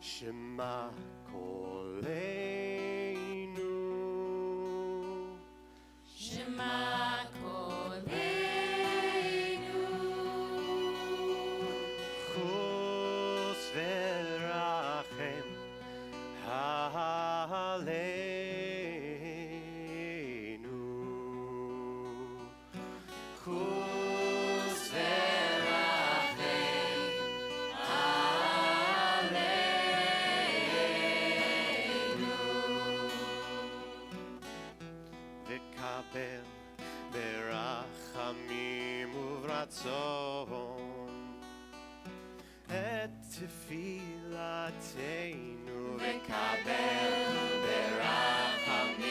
Shema Koleinu, Shema Koleinu, Chus v'rachem Aleinu, Chus v'rachem Aleinu, v'kabel berachamim uvratzon et tefilateinu, V'kabel berachamim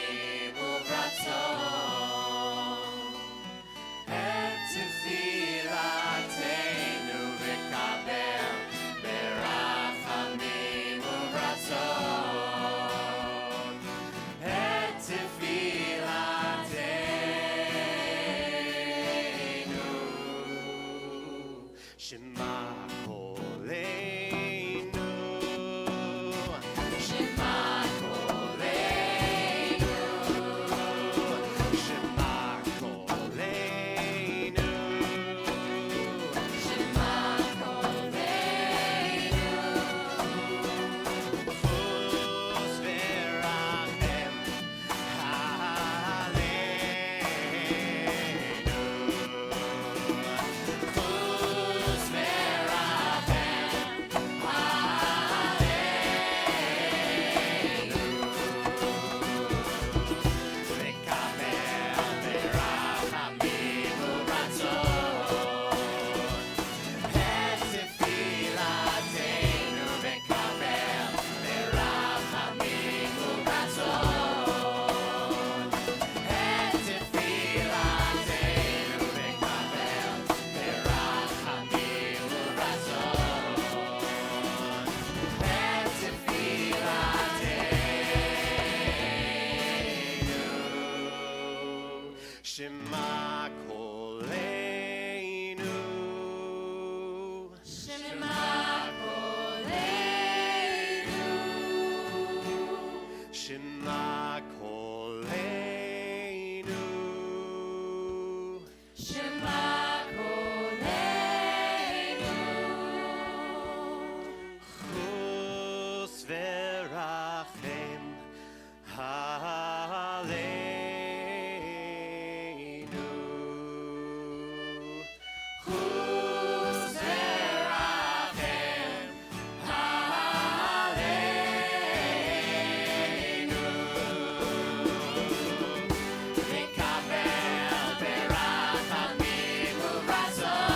uvratzon et tefilateinu, v'kabel berachamim uvratzon et tefilateinu. Shema Koleinu, Shema Koleinu, Shema Koleinu, Shema Koleinu, Chus v'rachem Aleinu, Chus v'rachem Aleinu, v'kabel berachamim uvratzon et tefilateinu, v'kabel berachamim uvratzon et tefilateinu, v'kabel berachamim uvratzon et tefilateinu. Shema Koleinu, Shema Koleinu, Shema Koleinu, Shema Koleinu, Chus v'rachem Aleinu, Chus v'rachem Aleinu, v'kabel berachamim uvratzon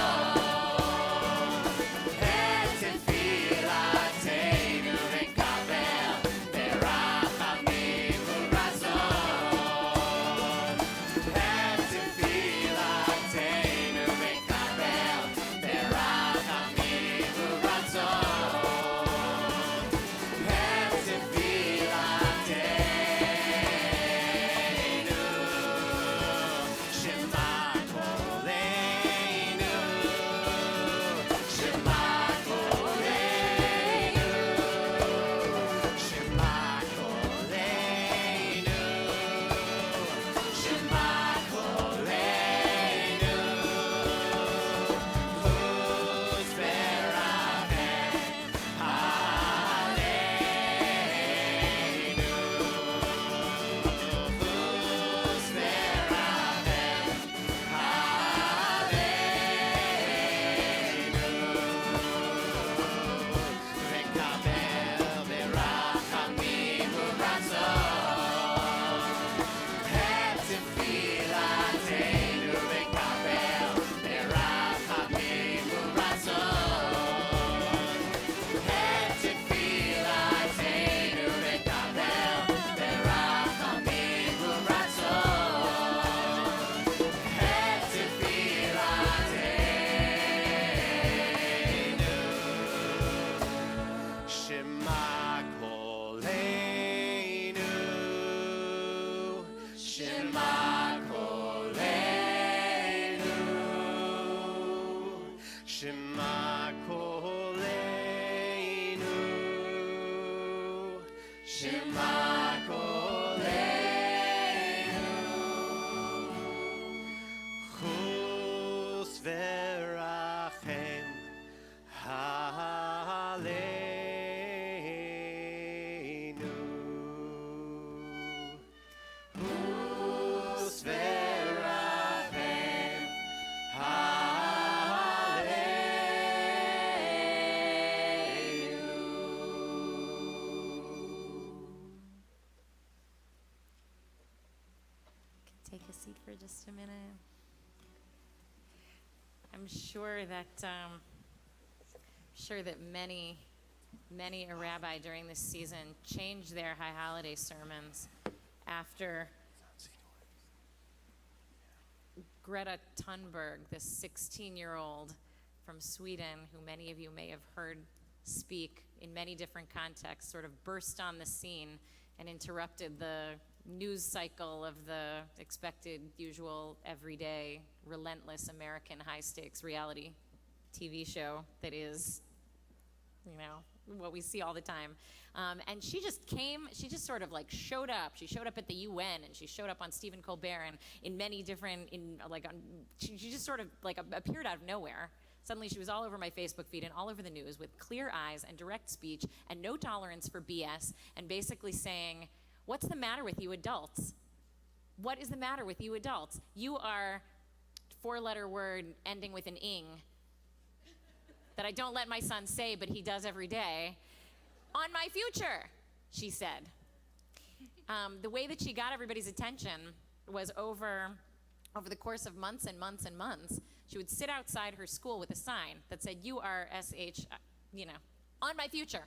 et tefilateinu, v'kabel berachamim uvratzon et tefilateinu, v'kabel berachamim uvratzon et tefilateinu. Shema Koleinu, Shema Koleinu, Shema Koleinu, Shema Koleinu, Chus v'rachem Aleinu, Chus v'rachem Aleinu, v'kabel berachamim uvratzon et tefilateinu, v'kabel berachamim uvratzon et tefilateinu, v'kabel berachamim uvratzon et tefilateinu. Shema Koleinu, Shema Koleinu, Shema Koleinu, Shema Kolenu, Chus Verachem Aleinu, Chus Verachem Take a seat for just a minute. I'm sure that many a rabbi during this season changed their high holiday sermons after Greta Thunberg, this 16-year-old from Sweden, who many of you may have heard speak in many different contexts, sort of burst on the scene and interrupted the news cycle of the expected, usual, everyday, relentless American high-stakes reality TV show that is, what we see all the time. And she just sort of like showed up. She showed up at the UN, and she showed up on Stephen Colbert, and in many different, she just sort of like appeared out of nowhere. Suddenly she was all over my Facebook feed and all over the news with clear eyes and direct speech and no tolerance for BS, and basically saying, what's the matter with you adults? What is the matter with you adults? You are four-letter word ending with an ing that I don't let my son say, but he does every day. On my future, she said. The way that she got everybody's attention was over the course of months and months and months. She would sit outside her school with a sign that said, you are SH, on my future.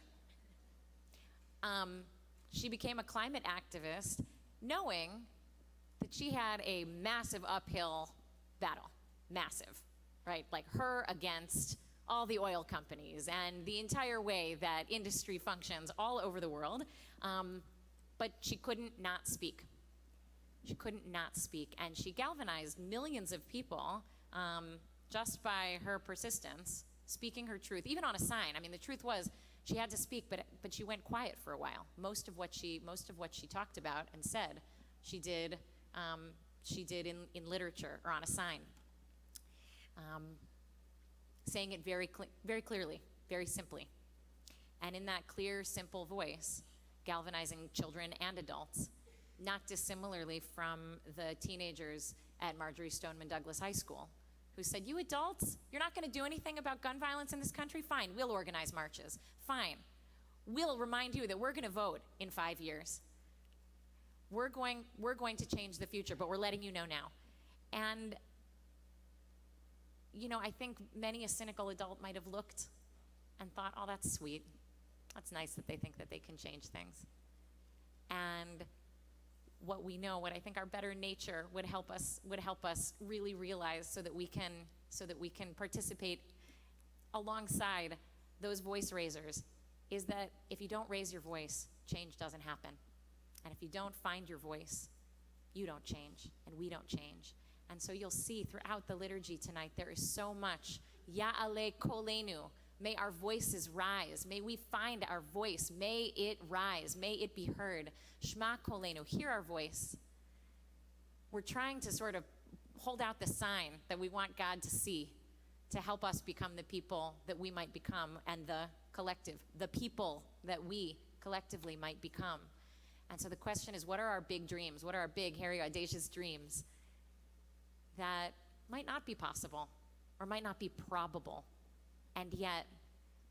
She became a climate activist knowing that she had a massive uphill battle, massive, right? Like her against all the oil companies and the entire way that industry functions all over the world. But she couldn't not speak. She couldn't not speak. And she galvanized millions of people just by her persistence, speaking her truth, even on a sign. I mean, the truth was, she had to speak, but she went quiet for a while. Most of what she talked about and said, she did in literature or on a sign, saying it very clearly, very simply, and in that clear, simple voice, galvanizing children and adults, not dissimilarly from the teenagers at Marjorie Stoneman Douglas High School, who said, you adults, you're not going to do anything about gun violence in this country? Fine, we'll organize marches. Fine. We'll remind you that we're going to vote in 5 years. We're going to change the future, but we're letting you know now. And, I think many a cynical adult might have looked and thought, oh, that's sweet. That's nice that they think that they can change things. And what I think our better nature would help us really realize so that we can participate alongside those voice raisers, is that if you don't raise your voice, change doesn't happen. And if you don't find your voice, you don't change, and we don't change. And so you'll see throughout the liturgy tonight, there is so much. Ya'ale kolenu. May our voices rise. May we find our voice. May it rise. May it be heard. Shema kolenu. Hear our voice. We're trying to sort of hold out the sign that we want God to see, to help us become the people that we might become, and the people that we collectively might become. And so the question is, what are our big dreams? What are our big, hairy, audacious dreams that might not be possible or might not be probable? And yet,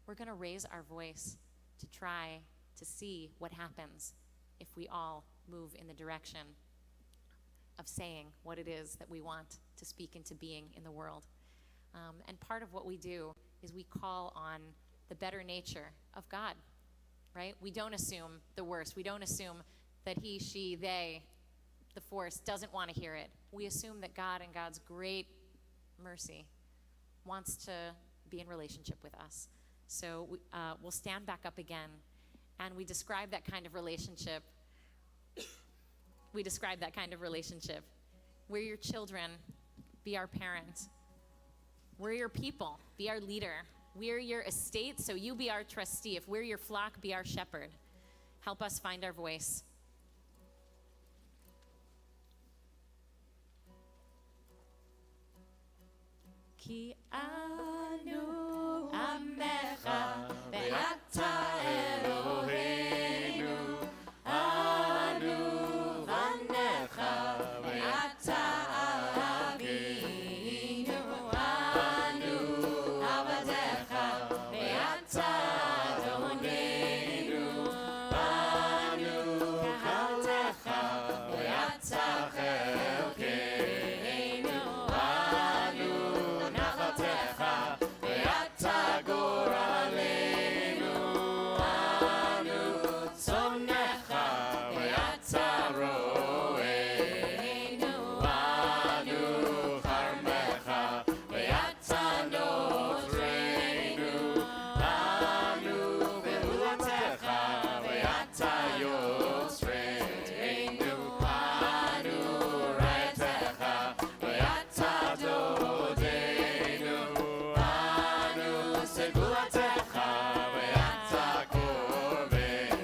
we're going to raise our voice to try to see what happens if we all move in the direction of saying what it is that we want to speak into being in the world. And part of what we do is we call on the better nature of God, right? We don't assume the worst. We don't assume that he, she, they, the force doesn't want to hear it. We assume that God, in God's great mercy, wants to be in relationship with us. So we'll stand back up again, and we describe that kind of relationship. We're your children, be our parent. We're your people, be our leader. We're your estate, so you be our trustee. If we're your flock, be our shepherd. Help us find our voice. Ki anu amecha ve'ata Eloheinu, anu vanecha ve'ata Avinu, anu avadecha ve'ata Adonenu, anu kahaltecha ve'ata chelkeinu, anu nachatecha ve'ata goralenu, anu tzonecha ve'ata ro'enu, anu charmecha ve'ata notreinu, anu be'ulatecha ve'ata yotzreinu, anu rayatecha ve'ata dodenu, anu segulatecha ve'ata korbeinu,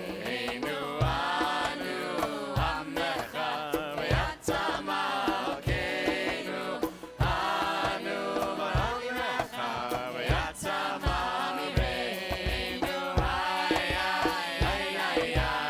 anu amecha ve'ata malkeinu, anu v'amirecha ve'ata mamireinu, ay, ay, ay, ay,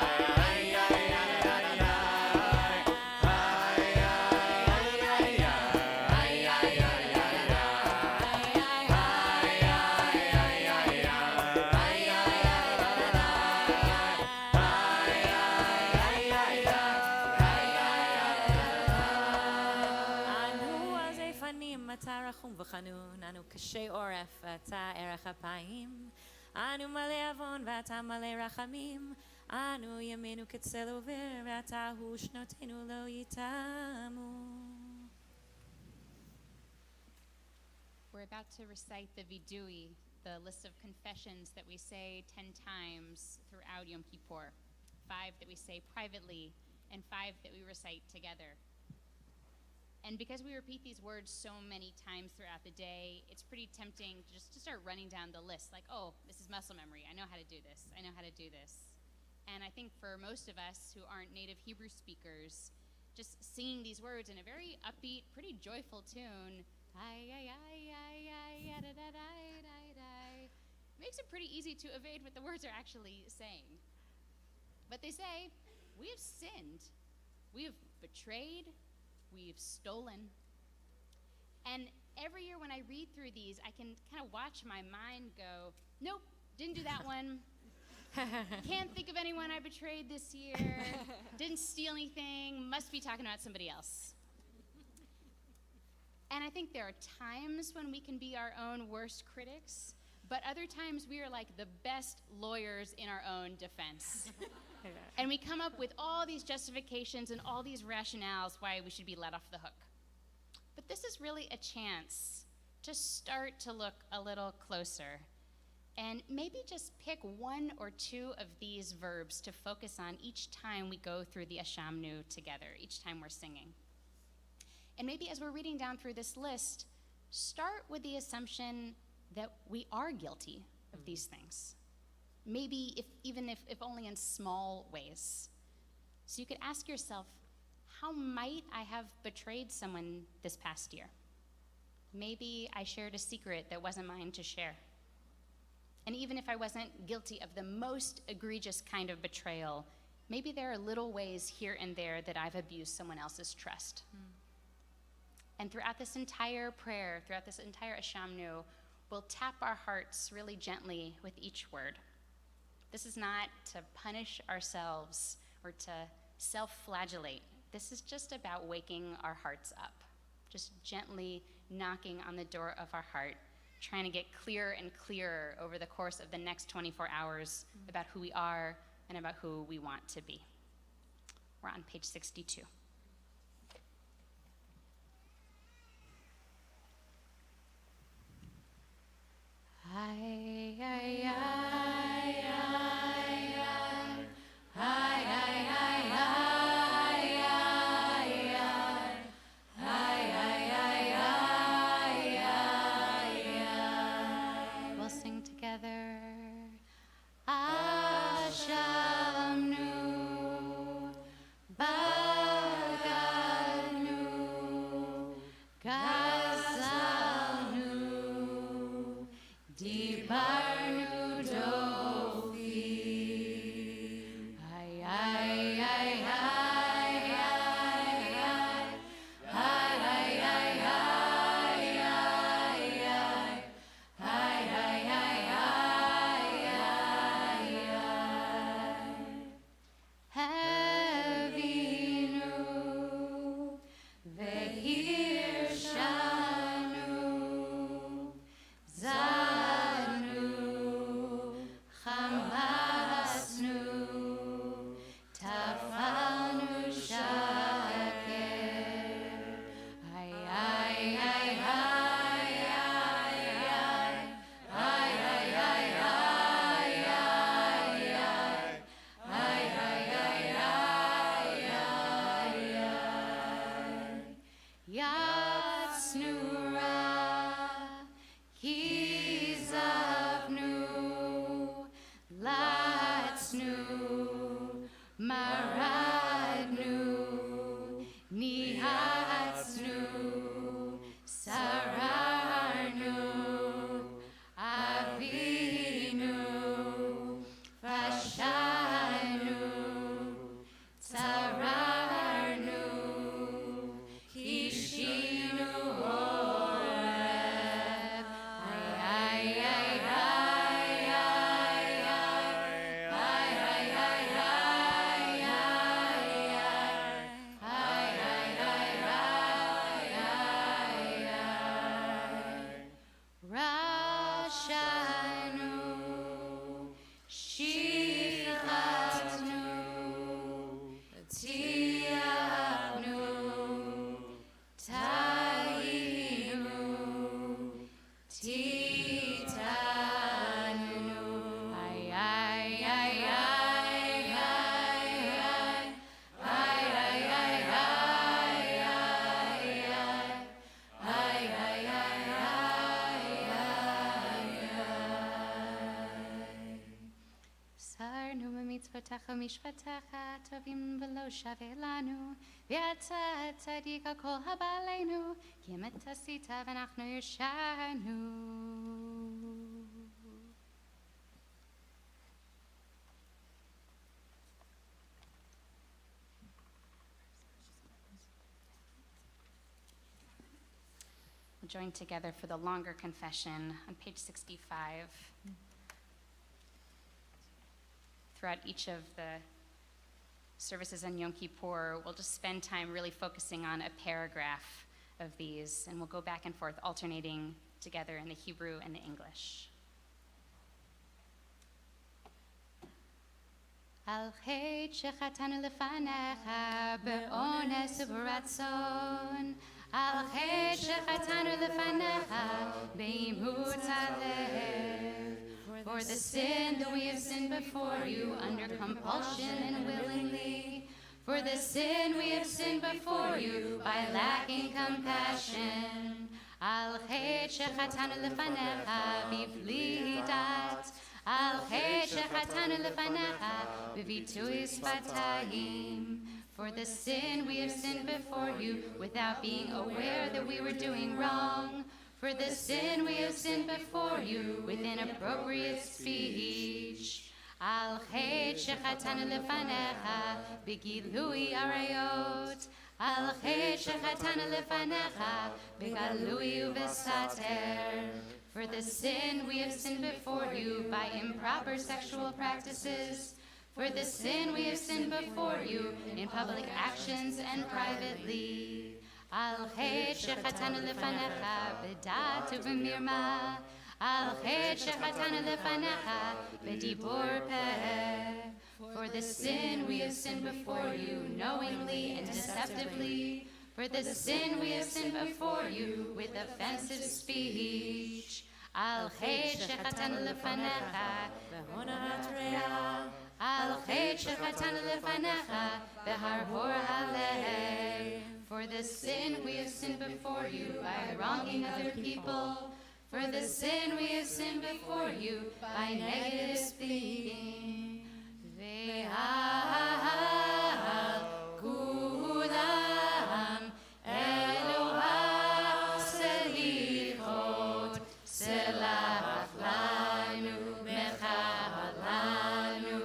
אנו עזי פנים, אתה רחום וחנון, אנו קשי עורף, אתה ערך אפיים, אנו מלא עוון ואתה מלא רחמים, אנו ימינו כצל עובר, ואתה הוא שנותינו לא יתמו. We're about to recite the Vidui, the list of confessions that we say 10 times throughout Yom Kippur. 5 that we say privately, and 5 that we recite together. And because we repeat these words so many times throughout the day, it's pretty tempting just to start running down the list, like, oh, this is muscle memory. I know how to do this. I know how to do this. And I think for most of us who aren't native Hebrew speakers, just singing these words in a very upbeat, pretty joyful tune, makes it pretty easy to evade what the words are actually saying. But they say, we have sinned, we have betrayed, we've stolen. And every year when I read through these, I can kind of watch my mind go, nope, didn't do that one. Can't think of anyone I betrayed this year. Didn't steal anything. Must be talking about somebody else. And I think there are times when we can be our own worst critics, but other times we are like the best lawyers in our own defense. And we come up with all these justifications and all these rationales why we should be let off the hook. But this is really a chance to start to look a little closer and maybe just pick 1 or 2 of these verbs to focus on each time we go through the Ashamnu together, each time we're singing. And maybe as we're reading down through this list, start with the assumption that we are guilty of these things. Maybe even if only in small ways. So you could ask yourself, how might I have betrayed someone this past year? Maybe I shared a secret that wasn't mine to share. And even if I wasn't guilty of the most egregious kind of betrayal, maybe there are little ways here and there that I've abused someone else's trust. And throughout this entire prayer, throughout this entire Ashamnu, we'll tap our hearts really gently with each word. This is not to punish ourselves or to self-flagellate. This is just about waking our hearts up, just gently knocking on the door of our heart, trying to get clearer and clearer over the course of the next 24 hours about who we are and about who we want to be. We're on page 62. Ay, ay, ay, ay, ay, ay, ay, ay, We'll sing together. Ashamnu. Nihatznu, Maradnu, Nihatznu, Sararnu, Avinu, Vashanu, Tzararnu, Kishinu Horeb, ay, ay, ay, Rashanu, Shichatnu, Tianu, Tainu, Titanu, ay, ay, ay, Sarnu b'mitzvotecha mishpatecha tovim v'lo shaveh lanu v'ata tzadika kol habaleinu ki emet asita v'nachnu yirshanu. We'll join together for the longer confession on page 65. Throughout each of the services on Yom Kippur, we'll just spend time really focusing on a paragraph of these, and we'll go back and forth, alternating together in the Hebrew and the English. Al chet shechatanu lefanecha be'ones u'beratzon, al chet shechatanu lefanecha be'imut halev. For the sin that we have sinned before you under compulsion and willingly. For the sin we have sinned before you by lacking compassion. Al chet shechatanu lefanecha b'bli dat. Al chet shechatanu lefanecha b'vitui sfatayim. For the sin we have sinned before you without being aware that we were doing wrong. For the sin we have sinned before you with inappropriate speech. Al chet shechatanu lefanecha b'gilui arayot. Al chet shechatanu lefanecha b'galui u'besater. For the sin we have sinned before you by improper sexual practices. For the sin we have sinned before you in public actions and privately. Al chet shechatanu lefanecha b'dat u'b'mirma. Al chet shechatanu lefanecha b'dibur peh. For the sin we have sinned before you knowingly and deceptively. For the sin we have sinned before you with offensive speech. Al chet shechatanu lefanecha b'honat re'ah. Al chet shechatanu lefanecha b'harhor halev. For the sin we have sinned before you by wronging other people. For the sin we have sinned before you by negative speaking. Ve'al kulam Elohah selichot selach lanu mechal lanu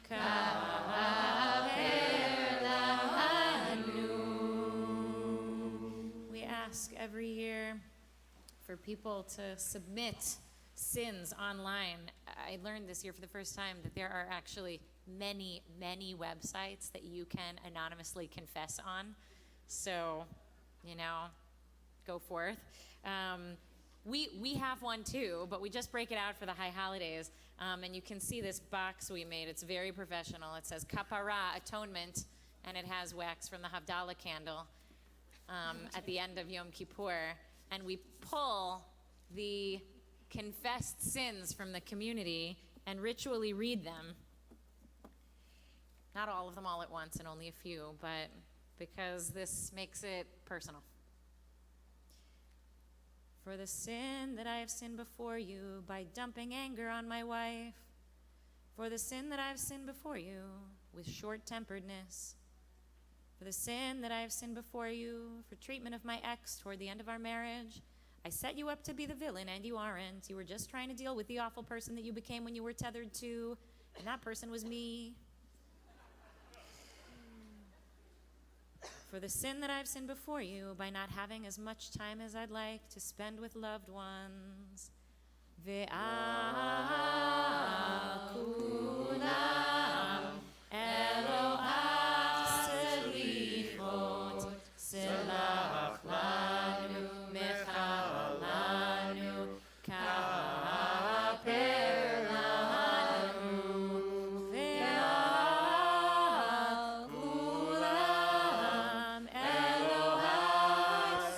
ka'aver lanu. We ask every year for people to submit sins online. I learned this year for the first time that there are actually many, many websites that you can anonymously confess on. So, go forth. We have one too, but we just break it out for the high holidays. And you can see this box we made. It's very professional. It says Kapara, atonement, and it has wax from the Havdalah candle at the end of Yom Kippur. And we pull the confessed sins from the community and ritually read them. Not all of them all at once, and only a few, but because this makes it personal. For the sin that I have sinned before you by dumping anger on my wife. For the sin that I have sinned before you with short-temperedness, for the sin that I have sinned before you for treatment of my ex toward the end of our marriage, I set you up to be the villain, and you aren't. You were just trying to deal with the awful person that you became when you were tethered to, and that person was me. For the sin that I've sinned before you by not having as much time as I'd like to spend with loved ones. Ve'akulam Eloah selichot selach lanu mechalanu kaper lanu ve'akulam Eloah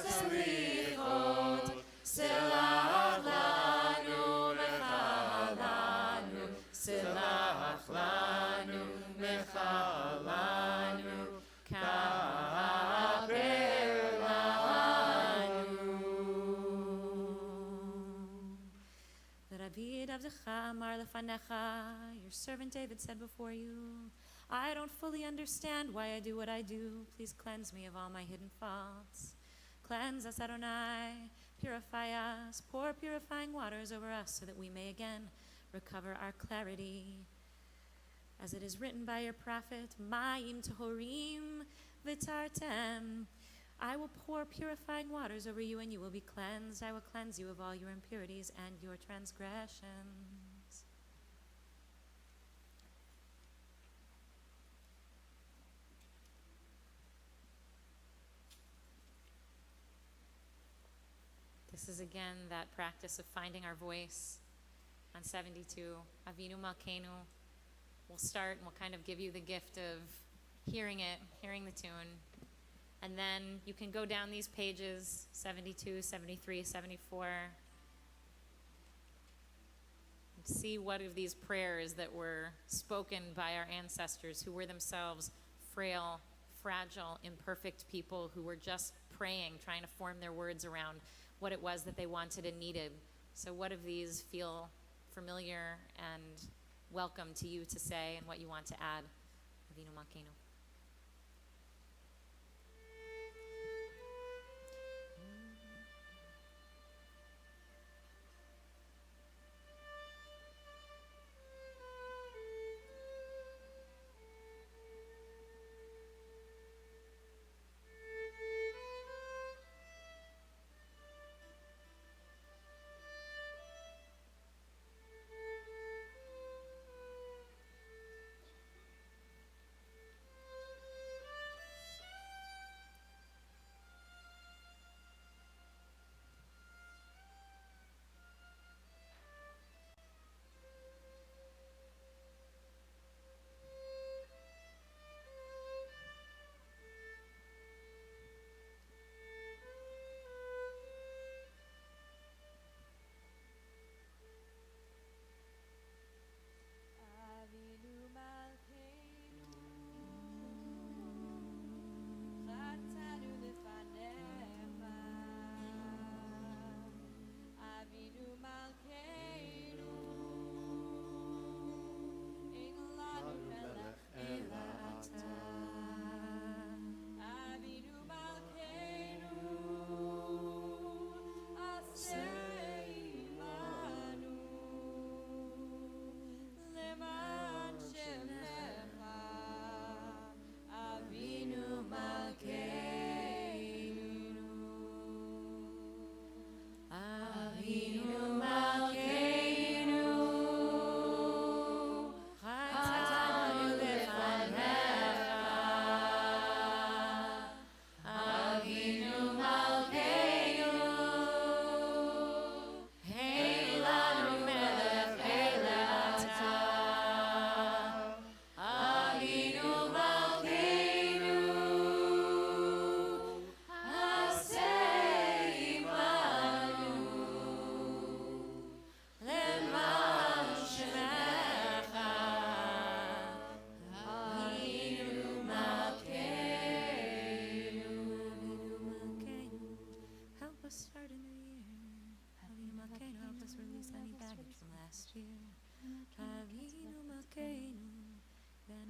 selichot selach lanu mechalanu selach lanu mechalanu kaper lanu. David Avdecha Amar lefanecha, your servant David said before you, I don't fully understand why I do what I do. Please cleanse me of all my hidden faults. Cleanse us, Adonai. Purify us. Pour purifying waters over us so that we may again recover our clarity. As it is written by your prophet, Ma'im Tohorim V'tartem. I will pour purifying waters over you, and you will be cleansed. I will cleanse you of all your impurities and your transgressions. This is again that practice of finding our voice on 72. Avinu Malkeinu. We'll start and we'll kind of give you the gift of hearing it, hearing the tune. And then you can go down these pages, 72, 73, 74, and see what of these prayers that were spoken by our ancestors who were themselves frail, fragile, imperfect people who were just praying, trying to form their words around what it was that they wanted and needed. So what of these feel familiar and welcome to you to say and what you want to add? Avinu Malkeinu.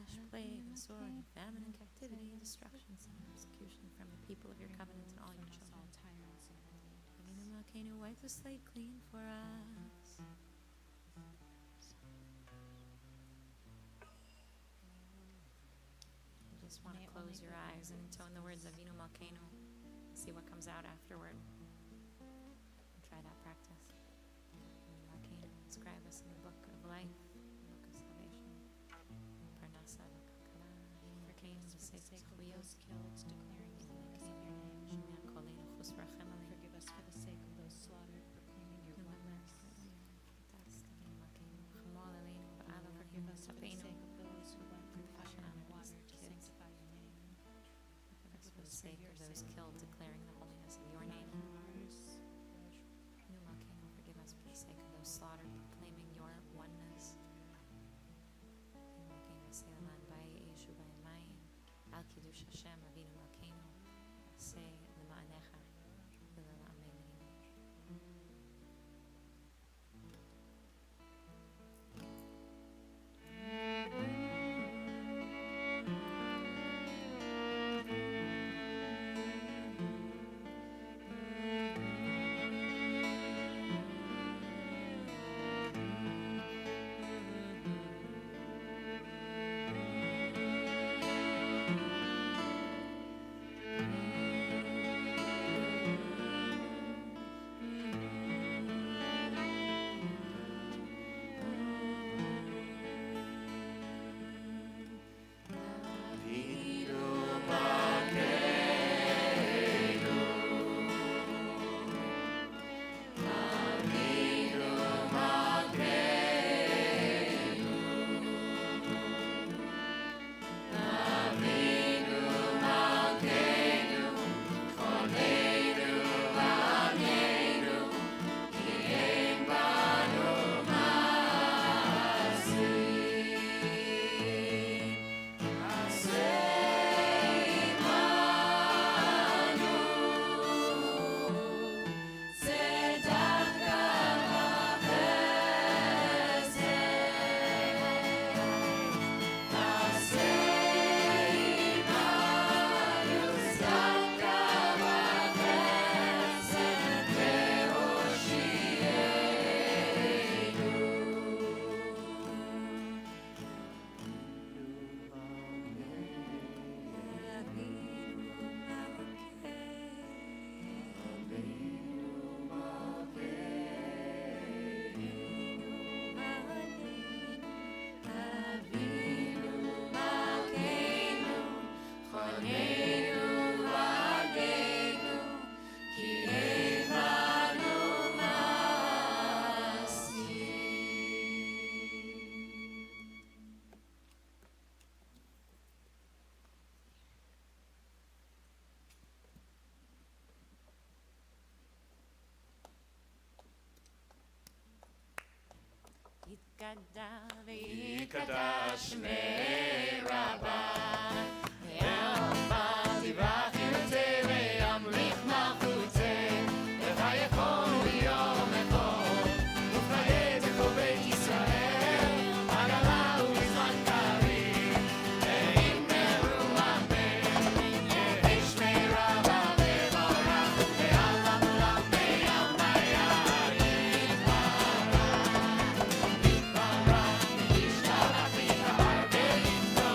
blemish, plague, and sword, and famine, and captivity, and destruction, and persecution from the people of your covenant and all your children. Avinu Malkeinu, wipe the slate clean for us. You just want to close your eyes and intone the words Avinu Malkeinu. See what comes out afterward. And try that practice. Avinu Malkeinu, inscribe us in the book of life, the book of salvation. Parnasa v'kakala, Avinu Malkeinu, the sake of those killed, declaring the holiness of your name. Shemia Kolenu Chus Rachem Aleinu. Forgive us for the sake of those slaughtered, proclaiming your oneness. Forgive us for the sake of those who went through fire and water to sanctify your name. For the sake of those killed, declaring the holiness of your name. Avinu Malkeinu, forgive us for the sake of those slaughtered, proclaiming your oneness. Avinu Malkeinu, say the land by Yeshu by Mayim, Al Kiddush Hashem, Avinu Malkeinu, say the Ma'anecha, the Amen. Yikadav Shmei Rabbah Yom Tivach Yirtei Ve'amlich Malchutei V'chayechon Yom Echol U'chayetecho Beit Yisrael Agala u'Bizman Karim Ve'immeru Amen Yehi Shmei Rabbah Ve'vorach Ve'alam Olam Ve'yam Hayah Yitbarach Yitbarach Yishtabach V'yitbar Ve'yitbarach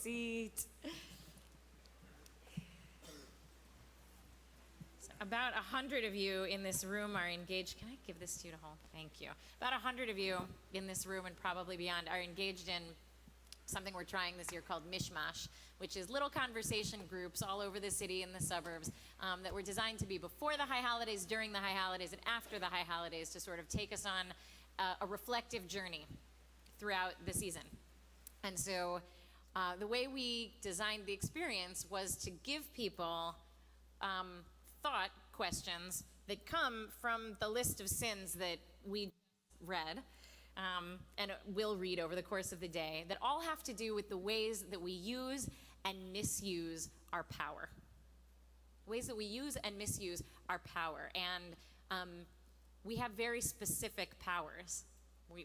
seat. So about 100 of you in this room are engaged. Can I give this to you to hold? Thank you. About 100 of you in this room and probably beyond are engaged in something we're trying this year called Mishmash, which is little conversation groups all over the city and the suburbs that were designed to be before the high holidays, during the high holidays, and after the high holidays to sort of take us on a reflective journey throughout the season. And so the way we designed the experience was to give people thought questions that come from the list of sins that we read and will read over the course of the day that all have to do with the ways that we use and misuse our power. Ways that we use and misuse our power. And we have very specific powers.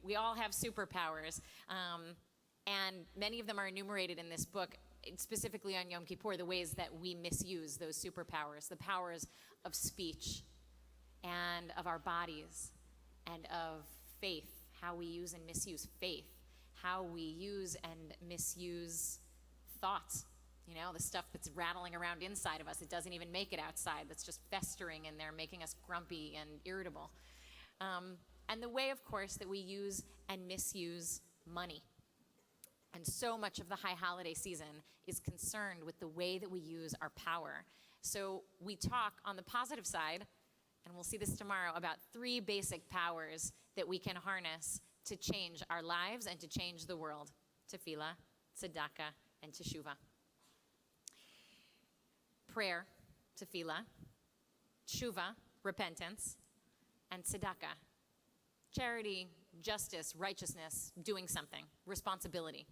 We all have superpowers. And many of them are enumerated in this book, specifically on Yom Kippur, the ways that we misuse those superpowers, the powers of speech and of our bodies and of faith, how we use and misuse faith, how we use and misuse thoughts, you know, the stuff that's rattling around inside of us. It doesn't even make it outside. That's just festering in there, making us grumpy and irritable. And the way, of course, that we use and misuse money. And so much of the high holiday season is concerned with the way that we use our power. So we talk on the positive side, and we'll see this tomorrow, about 3 basic powers that we can harness to change our lives and to change the world: tefillah, tzedakah, and teshuvah. Prayer, tefillah, teshuvah, repentance, and tzedakah, charity, justice, righteousness, doing something, responsibility.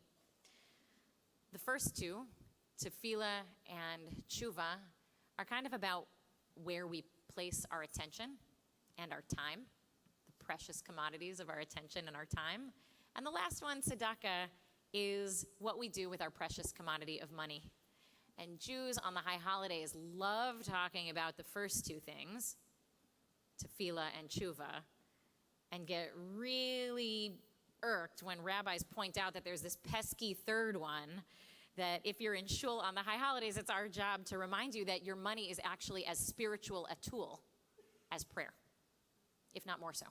The first 2, tefillah and teshuvah, are kind of about where we place our attention and our time, the precious commodities of our attention and our time. And the last one, tzedakah, is what we do with our precious commodity of money. And Jews on the high holidays love talking about the first 2 things, tefillah and teshuvah, and get really irked when rabbis point out that there's this pesky third one, that if you're in shul on the high holidays, it's our job to remind you that your money is actually as spiritual a tool as prayer, if not more so.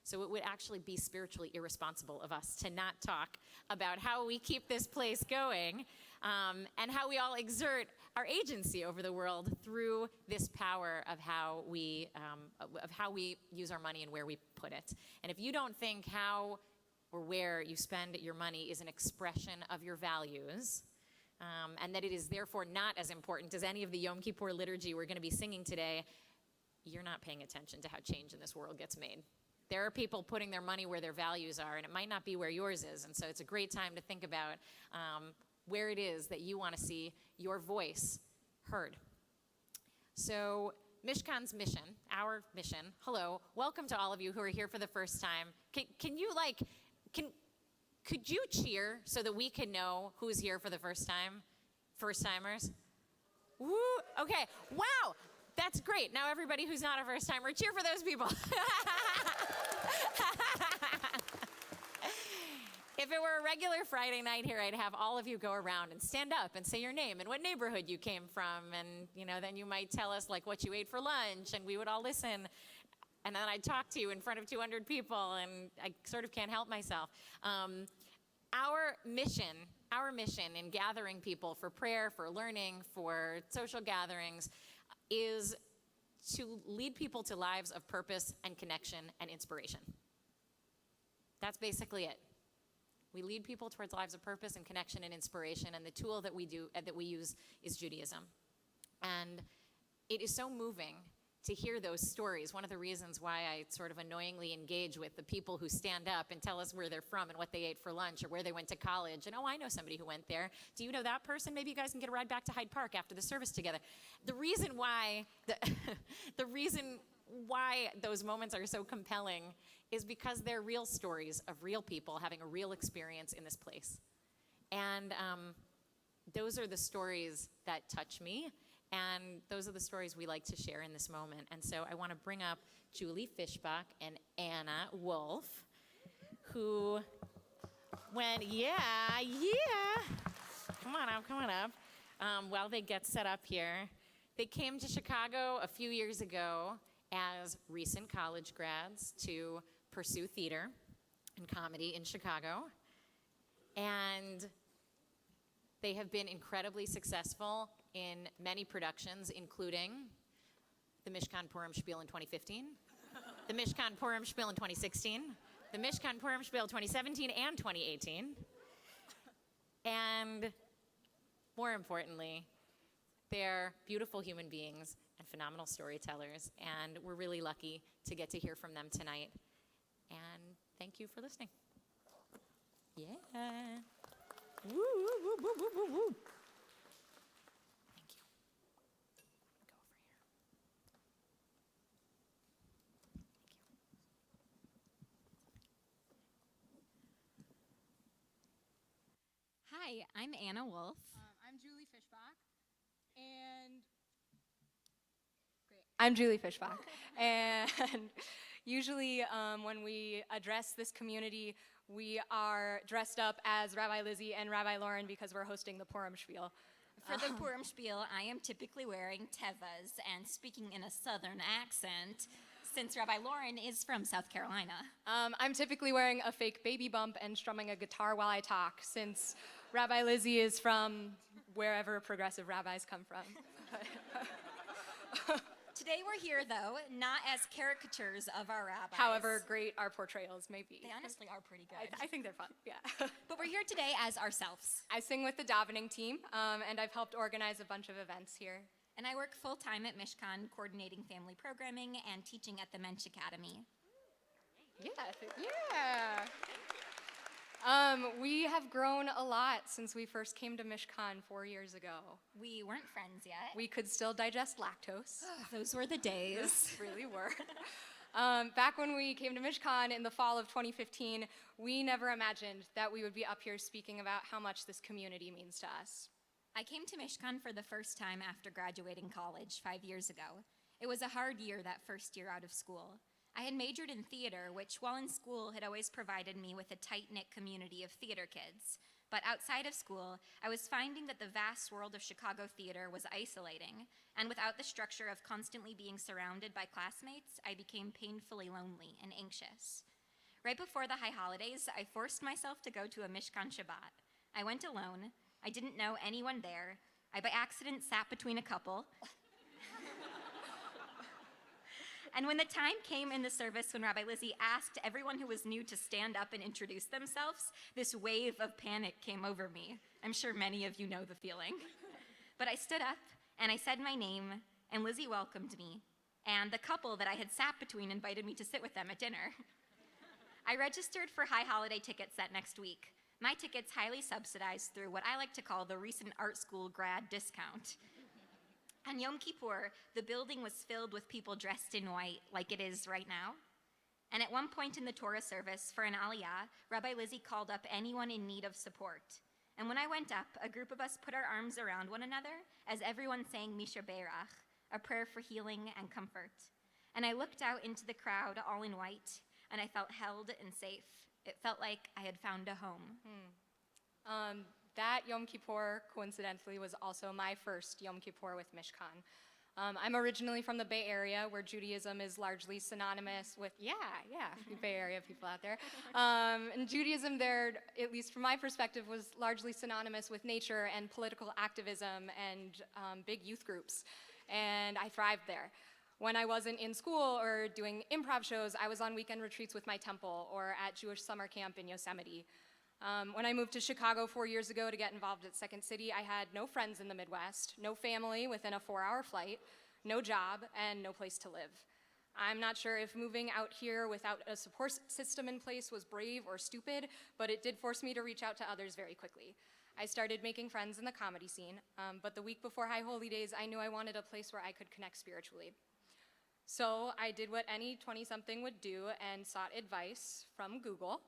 So it would actually be spiritually irresponsible of us to not talk about how we keep this place going and how we all exert our agency over the world through this power of how we use our money and where we put it. And if you don't think how or where you spend your money is an expression of your values, and that it is therefore not as important as any of the Yom Kippur liturgy we're going to be singing today, you're not paying attention to how change in this world gets made. There are people putting their money where their values are, and it might not be where yours is. And so it's a great time to think about where it is that you want to see your voice heard. So Mishkan's mission, our mission, hello, welcome to all of you who are here for the first time. Could you cheer so that we can know who's here for the first time? First-timers? Woo, okay, wow, that's great. Now everybody who's not a first-timer, cheer for those people. If it were a regular Friday night here, I'd have all of you go around and stand up and say your name and what neighborhood you came from, and then you might tell us like what you ate for lunch, and we would all listen. And then I'd talk to you in front of 200 people, and I sort of can't help myself. Our mission in gathering people for prayer, for learning, for social gatherings, is to lead people to lives of purpose and connection and inspiration. That's basically it. We lead people towards lives of purpose and connection and inspiration, and the tool that we use is Judaism. And it is so moving to hear those stories. One of the reasons why I sort of annoyingly engage with the people who stand up and tell us where they're from and what they ate for lunch or where they went to college. And, oh, I know somebody who went there. Do you know that person? Maybe you guys can get a ride back to Hyde Park after the service together. The reason why those moments are so compelling is because they're real stories of real people having a real experience in this place. And those are the stories that touch me. And those are the stories we like to share in this moment. And so I want to bring up Julie Fishbach and Anna Wolf, who yeah. Come on up. While they get set up here, they came to Chicago a few years ago as recent college grads to pursue theater and comedy in Chicago. And they have been incredibly successful in many productions, including the Mishkan Purim Spiel in 2015, the Mishkan Purim Spiel in 2016, the Mishkan Purim Spiel 2017 and 2018. And more importantly, they're beautiful human beings and phenomenal storytellers, and we're really lucky to get to hear from them tonight. And thank you for listening. Yeah. Woo, woo, woo, woo, woo, woo, woo. Thank you. Go over here. Hi, I'm Anna Wolf. I'm Julie Fishbach, I'm Julie Fishbach, and usually when we address this community, we are dressed up as Rabbi Lizzie and Rabbi Lauren because we're hosting the Purim Spiel. For the Purim Spiel, I am typically wearing tevas and speaking in a southern accent, since Rabbi Lauren is from South Carolina. I'm typically wearing a fake baby bump and strumming a guitar while I talk, since Rabbi Lizzie is from wherever progressive rabbis come from. Today we're here, though, not as caricatures of our rabbis. However great our portrayals may be. They honestly are pretty good. I think they're fun, yeah. But we're here today as ourselves. I sing with the davening team, and I've helped organize a bunch of events here. And I work full-time at Mishkan, coordinating family programming and teaching at the Mensch Academy. Yeah. We have grown a lot since we first came to Mishkan 4 years ago. We weren't friends yet. We could still digest lactose. Those were the days. Really were. Back when we came to Mishkan in the fall of 2015, we never imagined that we would be up here speaking about how much this community means to us. I came to Mishkan for the first time after graduating college 5 years ago. It was a hard year that first year out of school. I had majored in theater, which while in school had always provided me with a tight-knit community of theater kids. But outside of school, I was finding that the vast world of Chicago theater was isolating, and without the structure of constantly being surrounded by classmates, I became painfully lonely and anxious. Right before the high holidays, I forced myself to go to a Mishkan Shabbat. I went alone. I didn't know anyone there. I by accident sat between a couple. And when the time came in the service when Rabbi Lizzie asked everyone who was new to stand up and introduce themselves, this wave of panic came over me. I'm sure many of you know the feeling. But I stood up and I said my name, and Lizzie welcomed me. And the couple that I had sat between invited me to sit with them at dinner. I registered for high holiday tickets that next week. My tickets highly subsidized through what I like to call the recent art school grad discount. On Yom Kippur, the building was filled with people dressed in white, like it is right now. And at one point in the Torah service, for an aliyah, Rabbi Lizzie called up anyone in need of support. And when I went up, a group of us put our arms around one another as everyone sang Misha Beirach, a prayer for healing and comfort. And I looked out into the crowd, all in white, and I felt held and safe. It felt like I had found a home. That Yom Kippur, coincidentally, was also my first Yom Kippur with Mishkan. I'm originally from the Bay Area, where Judaism is largely synonymous with, Bay Area people out there. And Judaism there, at least from my perspective, was largely synonymous with nature and political activism and big youth groups. And I thrived there. When I wasn't in school or doing improv shows, I was on weekend retreats with my temple or at Jewish summer camp in Yosemite. When I moved to Chicago 4 years ago to get involved at Second City, I had no friends in the Midwest, no family within a 4-hour flight, no job, and no place to live. I'm not sure if moving out here without a support system in place was brave or stupid, but it did force me to reach out to others very quickly. I started making friends in the comedy scene, but the week before High Holy Days, I knew I wanted a place where I could connect spiritually. So I did what any 20-something would do and sought advice from Google.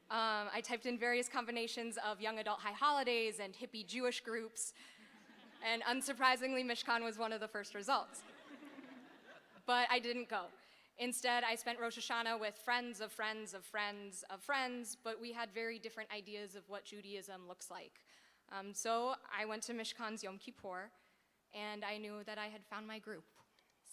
I typed in various combinations of young adult high holidays and hippie Jewish groups, and unsurprisingly, Mishkan was one of the first results. But I didn't go. Instead, I spent Rosh Hashanah with friends of friends of friends of friends, but we had very different ideas of what Judaism looks like. So I went to Mishkan's Yom Kippur, and I knew that I had found my group.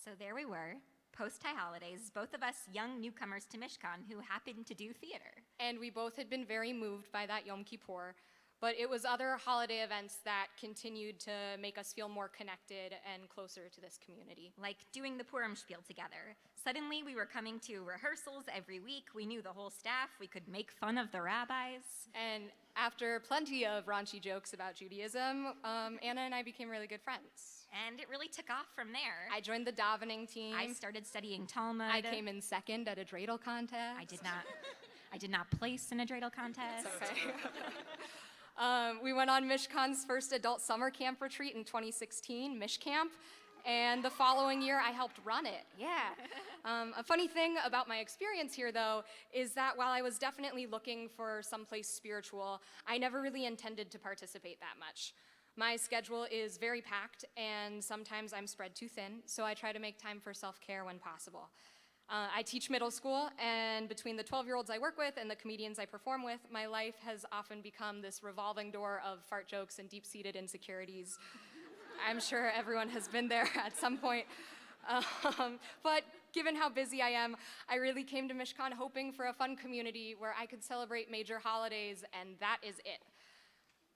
So there we were, post-high holidays, both of us young newcomers to Mishkan who happened to do theater. And we both had been very moved by that Yom Kippur, but it was other holiday events that continued to make us feel more connected and closer to this community. Like doing the Purim spiel together. Suddenly we were coming to rehearsals every week. We knew the whole staff. We could make fun of the rabbis. And after plenty of raunchy jokes about Judaism, Anna and I became really good friends. And it really took off from there. I joined the davening team. I started studying Talmud. I came in second at a dreidel contest. I did not place in a dreidel contest. Okay. We went on Mishkan's first adult summer camp retreat in 2016, Mishcamp, and the following year I helped run it. Yeah. A funny thing about my experience here, though, is that while I was definitely looking for someplace spiritual, I never really intended to participate that much. My schedule is very packed, and sometimes I'm spread too thin, so I try to make time for self-care when possible. I teach middle school, and between the 12-year-olds I work with and the comedians I perform with, my life has often become this revolving door of fart jokes and deep-seated insecurities. I'm sure everyone has been there at some point. But given how busy I am, I really came to Mishkan hoping for a fun community where I could celebrate major holidays, and that is it.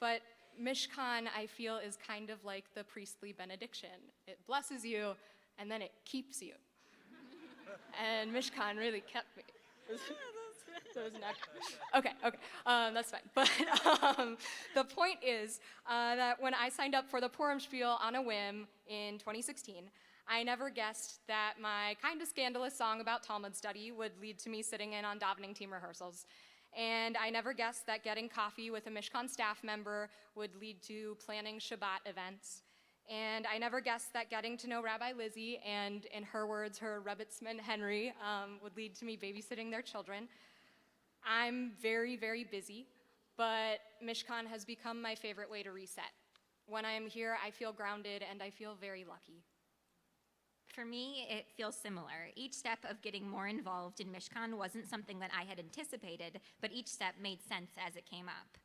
But Mishkan, I feel, is kind of like the priestly benediction. It blesses you, and then it keeps you. And Mishkan really kept me. Okay, that's fine. But the point is that when I signed up for the Purim Spiel on a whim in 2016, I never guessed that my kind of scandalous song about Talmud study would lead to me sitting in on davening team rehearsals. And I never guessed that getting coffee with a Mishkan staff member would lead to planning Shabbat events. And I never guessed that getting to know Rabbi Lizzie and, in her words, her Rebbitzman Henry would lead to me babysitting their children. I'm very, very busy, but Mishkan has become my favorite way to reset. When I am here, I feel grounded and I feel very lucky. For me, it feels similar. Each step of getting more involved in Mishkan wasn't something that I had anticipated, but each step made sense as it came up.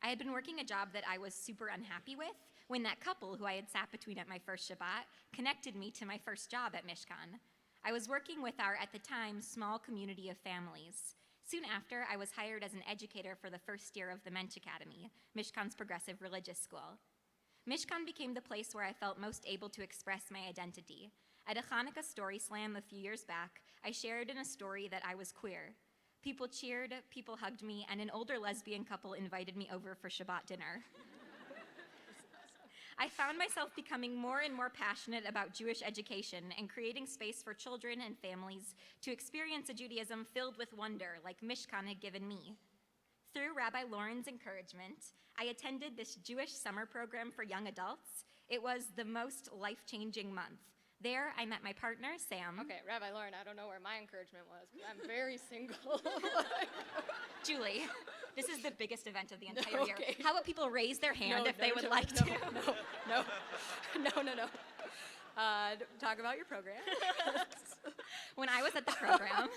I had been working a job that I was super unhappy with when that couple who I had sat between at my first Shabbat connected me to my first job at Mishkan. I was working with our, at the time, small community of families. Soon after, I was hired as an educator for the first year of the Mensch Academy, Mishkan's progressive religious school. Mishkan became the place where I felt most able to express my identity. At a Hanukkah story slam a few years back, I shared in a story that I was queer. People cheered, people hugged me, and an older lesbian couple invited me over for Shabbat dinner. I found myself becoming more and more passionate about Jewish education and creating space for children and families to experience a Judaism filled with wonder like Mishkan had given me. Through Rabbi Lauren's encouragement, I attended this Jewish summer program for young adults. It was the most life-changing month. There, I met my partner, Sam. Okay, Rabbi Lauren, I don't know where my encouragement was, because I'm very single. Julie, this is the biggest event of the entire year. Okay. How about people raise their hand if they would like to? No. Talk about your program. When I was at the program,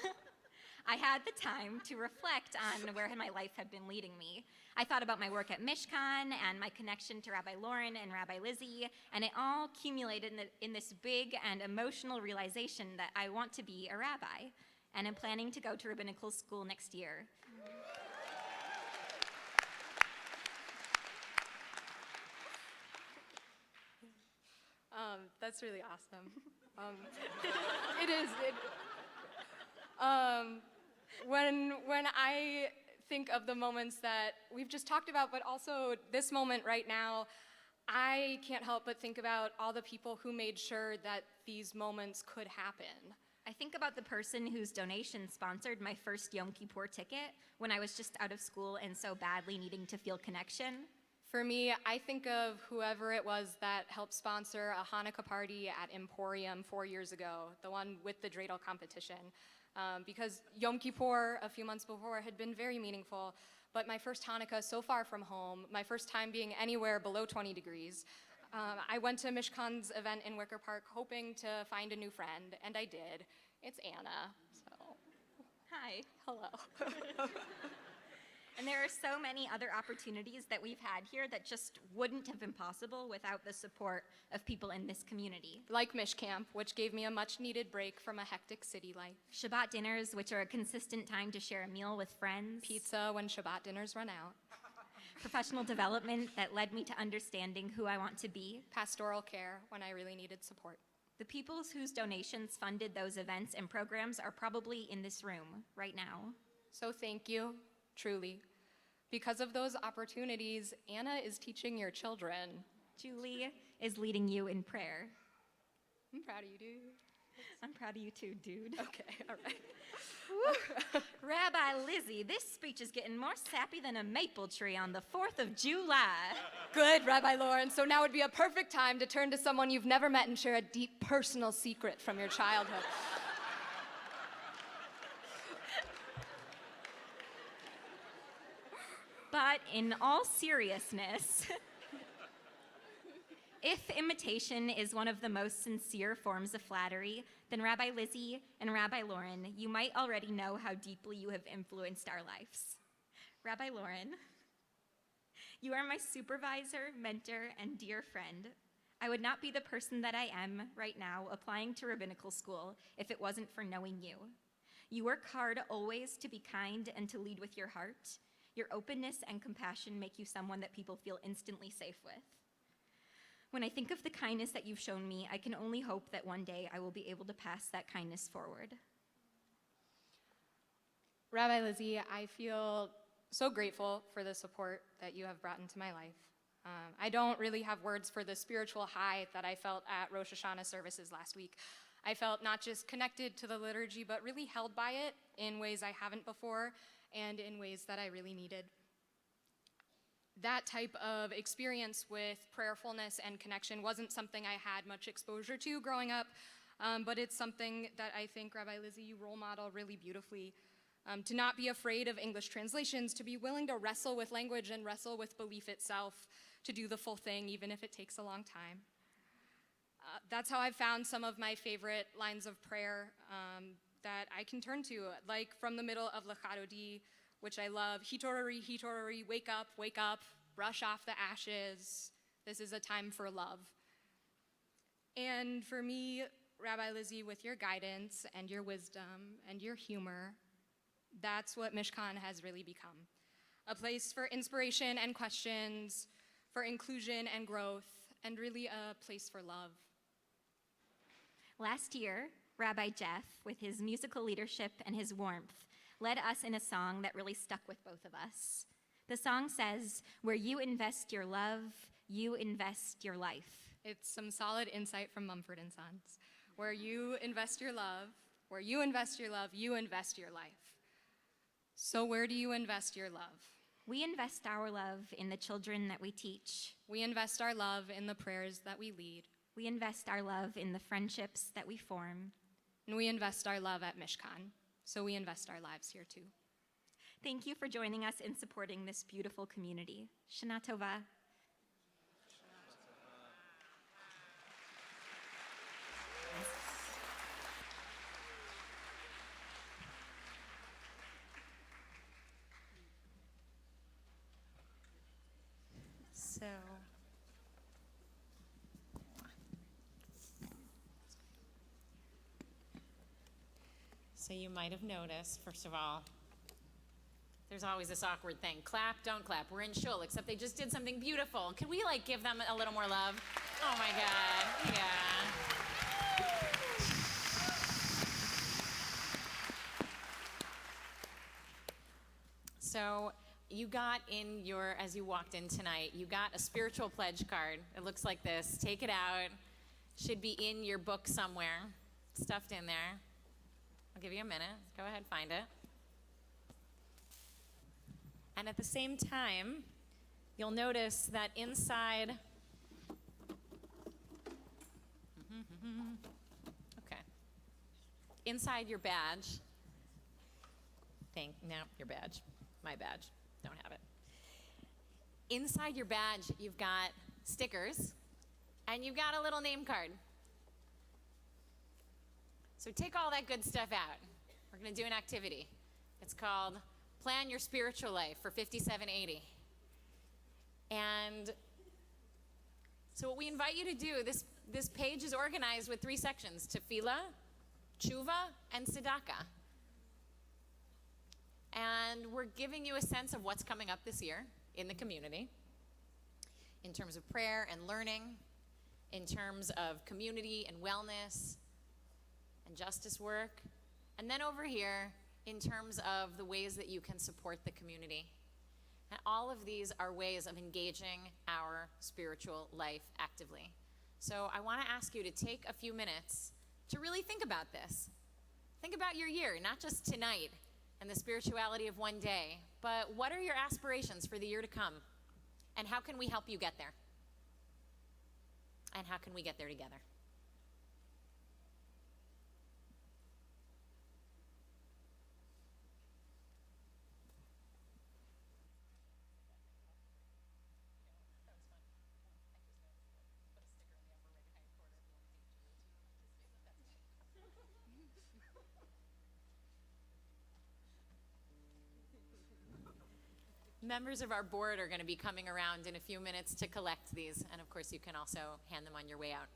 I had the time to reflect on where my life had been leading me. I thought about my work at Mishkan and my connection to Rabbi Lauren and Rabbi Lizzie, and it all accumulated in this big and emotional realization that I want to be a rabbi, and I'm planning to go to rabbinical school next year. That's really awesome. It is. When I think of the moments that we've just talked about, but also this moment right now, I can't help but think about all the people who made sure that these moments could happen. I think about the person whose donation sponsored my first Yom Kippur ticket when I was just out of school and so badly needing to feel connection. For me, I think of whoever it was that helped sponsor a Hanukkah party at Emporium 4 years ago, the one with the dreidel competition. Because Yom Kippur, a few months before, had been very meaningful, but my first Hanukkah so far from home, my first time being anywhere below 20 degrees, I went to Mishkan's event in Wicker Park hoping to find a new friend, and I did. It's Anna, so Hi. hello. And there are so many other opportunities that we've had here that just wouldn't have been possible without the support of people in this community. Like Mishcamp, which gave me a much-needed break from a hectic city life. Shabbat dinners, which are a consistent time to share a meal with friends. Pizza when Shabbat dinners run out. Professional development that led me to understanding who I want to be. Pastoral care when I really needed support. The people whose donations funded those events and programs are probably in this room right now. So thank you, truly. Because of those opportunities, Anna is teaching your children. Julie is leading you in prayer. I'm proud of you, dude. I'm proud of you too, dude. Okay, all right. Rabbi Lizzie, this speech is getting more sappy than a maple tree on the 4th of July. Good, Rabbi Lauren. So now would be a perfect time to turn to someone you've never met and share a deep personal secret from your childhood. But in all seriousness, if imitation is one of the most sincere forms of flattery, then Rabbi Lizzie and Rabbi Lauren, you might already know how deeply you have influenced our lives. Rabbi Lauren, you are my supervisor, mentor, and dear friend. I would not be the person that I am right now applying to rabbinical school if it wasn't for knowing you. You work hard always to be kind and to lead with your heart. Your openness and compassion make you someone that people feel instantly safe with. When I think of the kindness that you've shown me, I can only hope that one day I will be able to pass that kindness forward. Rabbi Lizzie, I feel so grateful for the support that you have brought into my life. I don't really have words for the spiritual high that I felt at Rosh Hashanah services last week. I felt not just connected to the liturgy, but really held by it in ways I haven't before and in ways that I really needed. That type of experience with prayerfulness and connection wasn't something I had much exposure to growing up, but it's something that I think, Rabbi Lizzie, you role model really beautifully. To not be afraid of English translations, to be willing to wrestle with language and wrestle with belief itself, to do the full thing, even if it takes a long time. That's how I've found some of my favorite lines of prayer that I can turn to, like from the middle of Lechadodi, which I love, Hitorari, Hitorari, wake up, brush off the ashes. This is a time for love. And for me, Rabbi Lizzie, with your guidance and your wisdom and your humor, that's what Mishkan has really become. A place for inspiration and questions, for inclusion and growth, and really a place for love. Last year, Rabbi Jeff, with his musical leadership and his warmth, led us in a song that really stuck with both of us. The song says, "Where you invest your love, you invest your life." It's some solid insight from Mumford & Sons. Where you invest your love, where you invest your love, you invest your life. So where do you invest your love? We invest our love in the children that we teach. We invest our love in the prayers that we lead. We invest our love in the friendships that we form. And we invest our love at Mishkan. So we invest our lives here too. Thank you for joining us in supporting this beautiful community. Shana Tova. So you might have noticed, first of all, there's always this awkward thing. Clap, don't clap. We're in shul, except they just did something beautiful. Can we give them a little more love? Oh my God, yeah. So you got in as you walked in tonight, you got a spiritual pledge card. It looks like this. Take it out. Should be in your book somewhere, stuffed in there. I'll give you a minute. Go ahead, find it. And at the same time, you'll notice that inside, inside your badge, your badge, my badge, don't have it. Inside your badge, you've got stickers And you've got a little name card. So take all that good stuff out. We're going to do an activity. It's called Plan Your Spiritual Life for 5780. And so what we invite you to do, this page is organized with 3 sections: tefillah, tshuva, and tzedakah. And we're giving you a sense of what's coming up this year in the community, in terms of prayer and learning, in terms of community and wellness and justice work. And then over here, in terms of the ways that you can support the community. And all of these are ways of engaging our spiritual life actively. So I want to ask you to take a few minutes to really think about this. Think about your year, not just tonight and the spirituality of one day, but what are your aspirations for the year to come? And how can we help you get there? And how can we get there together? Members of our board are going to be coming around in a few minutes to collect these, and of course you can also hand them on your way out.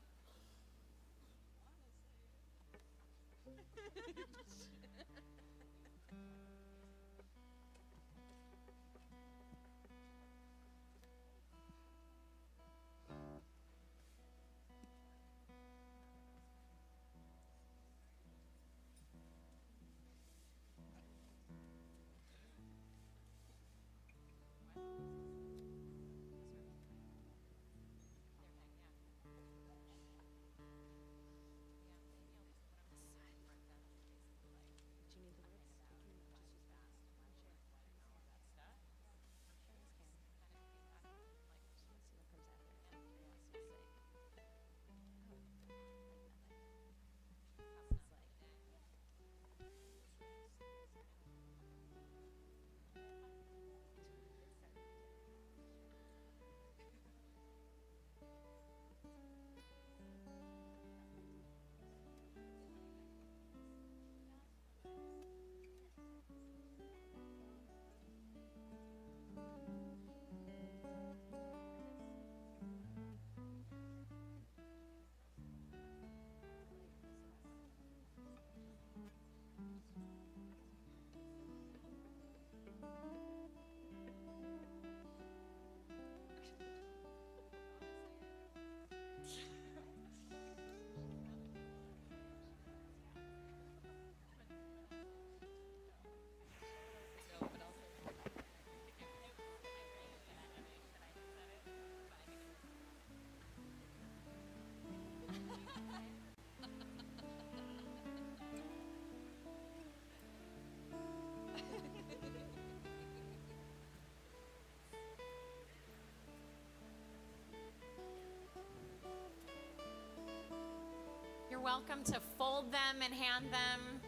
You're welcome to fold them and hand them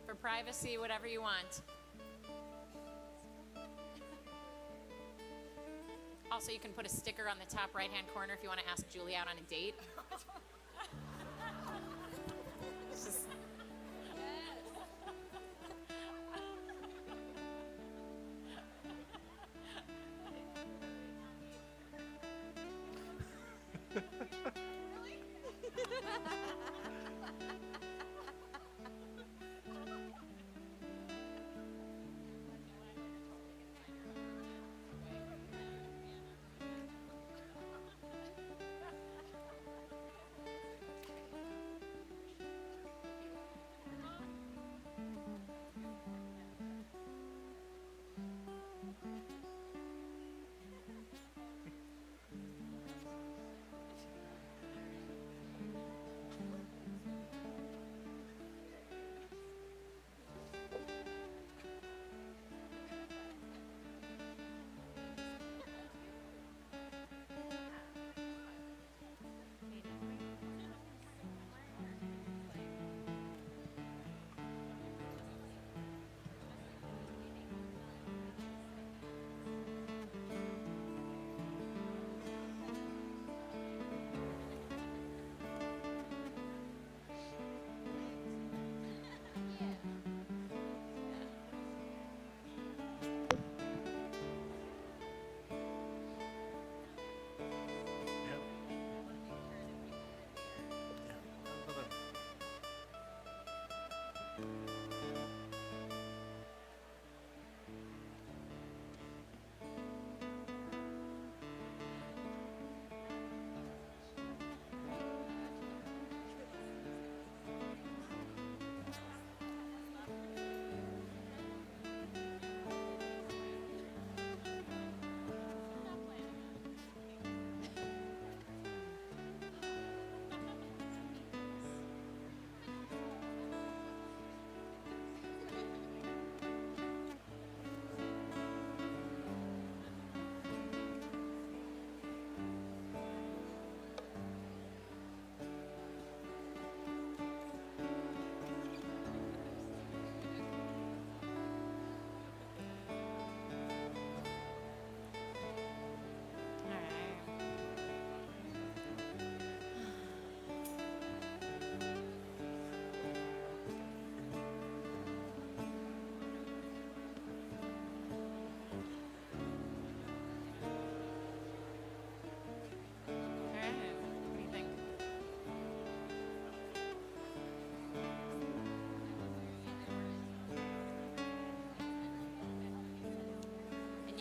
for privacy, whatever you want. Also, you can put a sticker on the top right-hand corner if you want to ask Julie out on a date. It's just-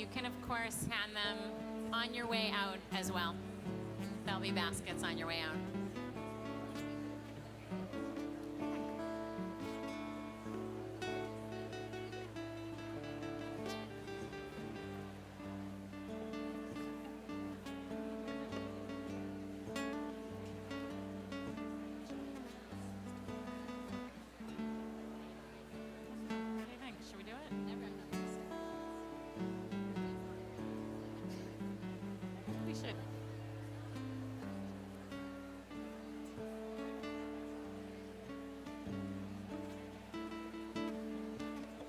you can, of course, hand them on your way out as well. There'll be baskets on your way out. What do you think? Should we do it? We should.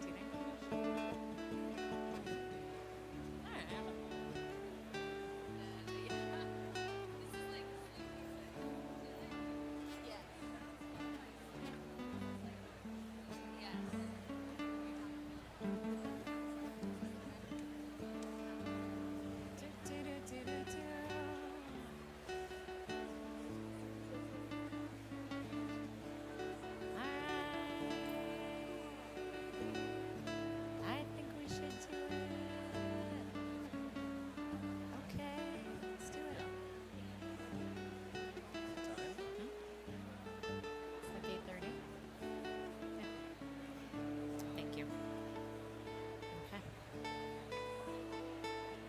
Do you think? I don't know. I think we should do it. Okay, let's do it. It's like 8:30. Yeah. Thank you. Okay.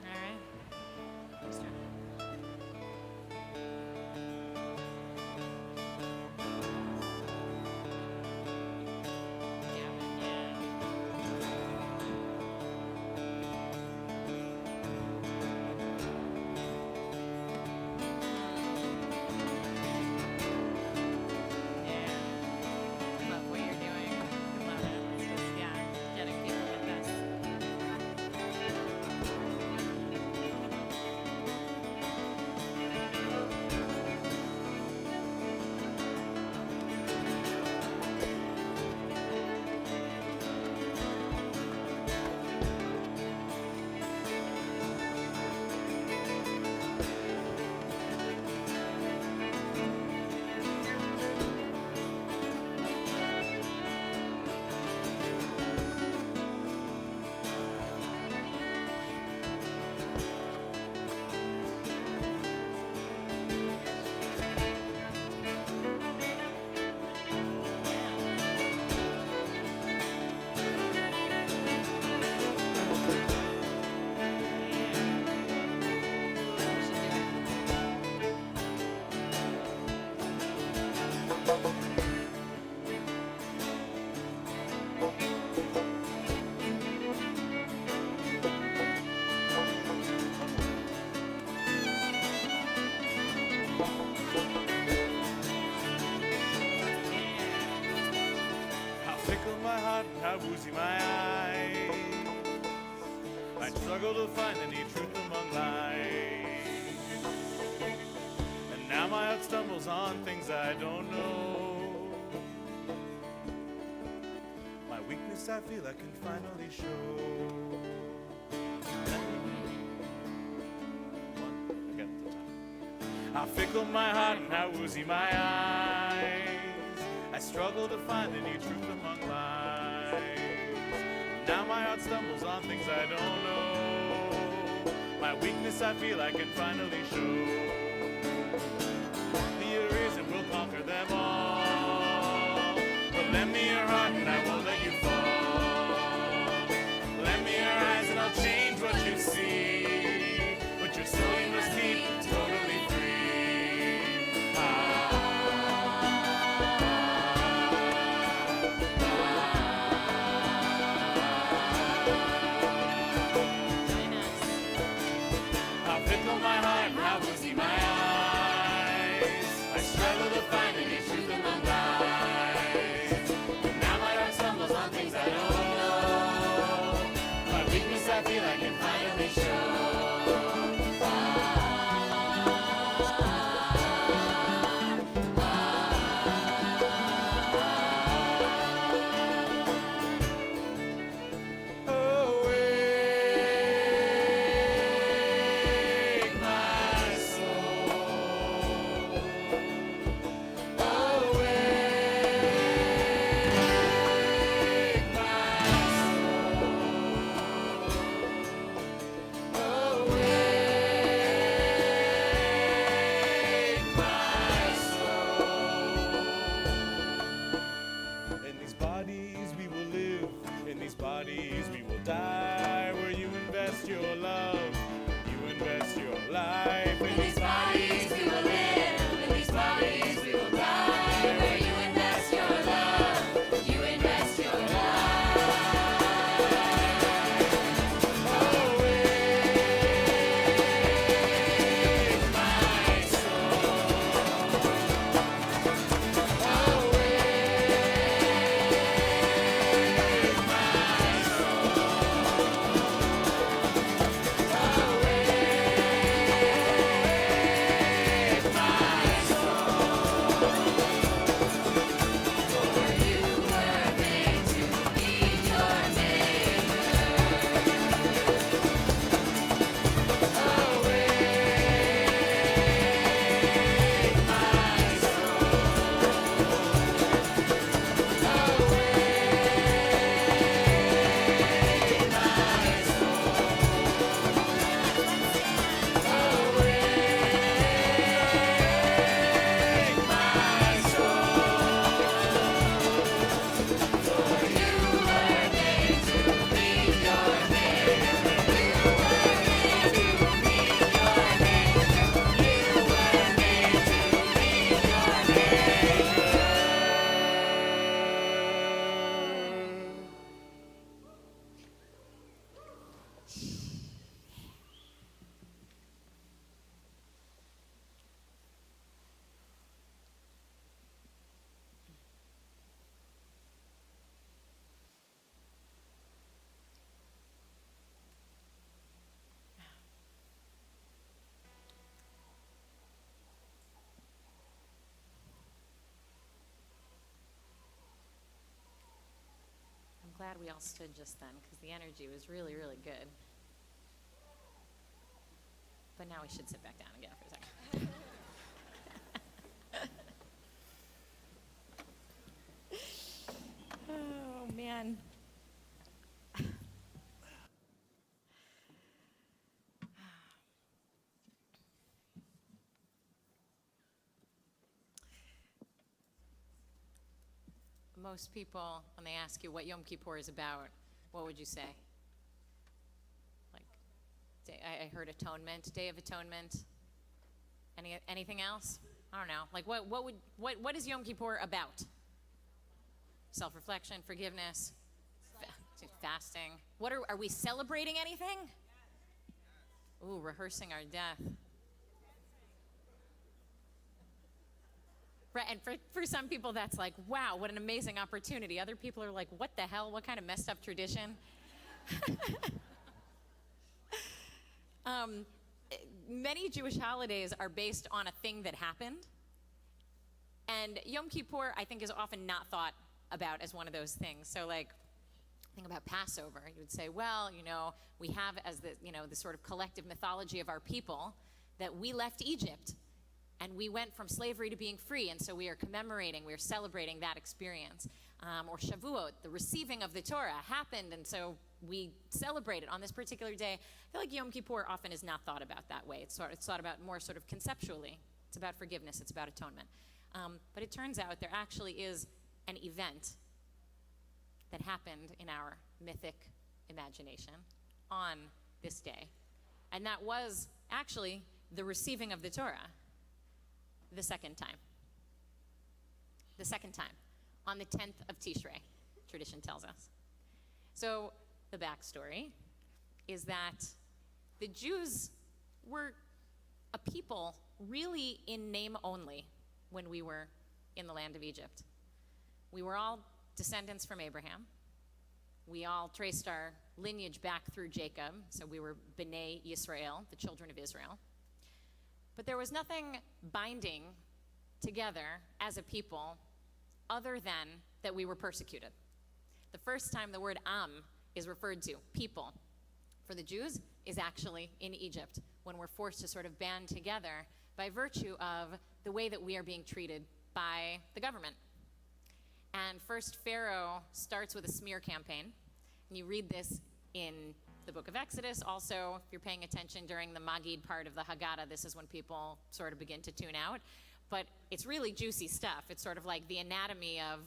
All right. Let's start. Yeah, yeah. Yeah. Love what you're doing. Love it. It's just, yeah, getting people with this. How fickle my heart, how woozy my eyes. I struggle to find any truth among lies. And now my heart stumbles on things I don't know. My weakness I feel I can finally show. How fickle my heart and how woozy my eyes. I struggle to find any truth among lies. Now my heart stumbles on things I don't know. My weakness I feel I can finally show. The reason will conquer them all. But lend me your heart and I won't let you fall. Lend me your eyes and I'll change what you see. But your soul you must keep totally free. Join us. How fickle my heart, how woozy my glad we all stood just then because the energy was really, really good. But now we should sit back down again for a second. Oh, man. Most people, when they ask you what Yom Kippur is about, what would you say? Like, I heard atonement, Day of Atonement. Anything else? I don't know. Like, what is Yom Kippur about? Self-reflection, forgiveness, fasting. What are we celebrating anything? Ooh, rehearsing our death. Right, and for some people that's like, wow, what an amazing opportunity. Other people are like, what the hell? What kind of messed up tradition? Many Jewish holidays are based on a thing that happened. And Yom Kippur, I think, is often not thought about as one of those things. So, like, think about Passover. You would say, well, we have as the sort of collective mythology of our people that we left Egypt and we went from slavery to being free, and so we are commemorating, we are celebrating that experience. Or Shavuot, the receiving of the Torah happened, and so we celebrate it on this particular day. I feel like Yom Kippur often is not thought about that way. It's thought about more sort of conceptually. It's about forgiveness. It's about atonement. But it turns out there actually is an event that happened in our mythic imagination on this day. And that was actually the receiving of the Torah the second time. The second time, on the 10th of Tishrei, tradition tells us. So the backstory is that the Jews were a people really in name only when we were in the land of Egypt. We were all descendants from Abraham. We all traced our lineage back through Jacob, so we were B'nai Yisrael, the children of Israel. But there was nothing binding together as a people other than that we were persecuted. The first time the word Am is referred to, people, for the Jews is actually in Egypt, when we're forced to sort of band together by virtue of the way that we are being treated by the government. And first Pharaoh starts with a smear campaign, and you read this in the book of Exodus. Also, if you're paying attention during the Magid part of the Haggadah, this is when people sort of begin to tune out. But it's really juicy stuff. It's sort of like the anatomy of,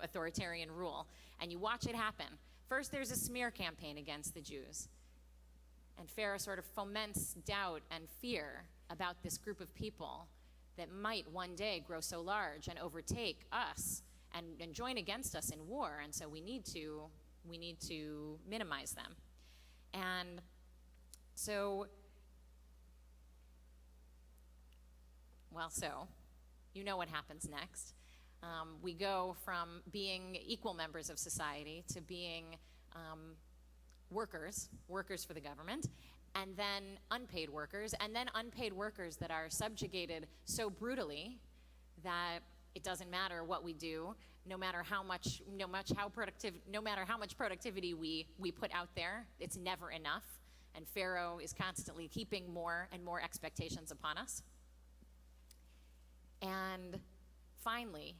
authoritarian rule. And you watch it happen. First, there's a smear campaign against the Jews. And Pharaoh sort of foments doubt and fear about this group of people that might one day grow so large and overtake us and join against us in war. And so we need to minimize them. And so, you know what happens next. We go from being equal members of society to being workers for the government, and then unpaid workers that are subjugated so brutally that it doesn't matter what we do, no matter how much productivity we put out there, it's never enough. And Pharaoh is constantly heaping more and more expectations upon us. And finally,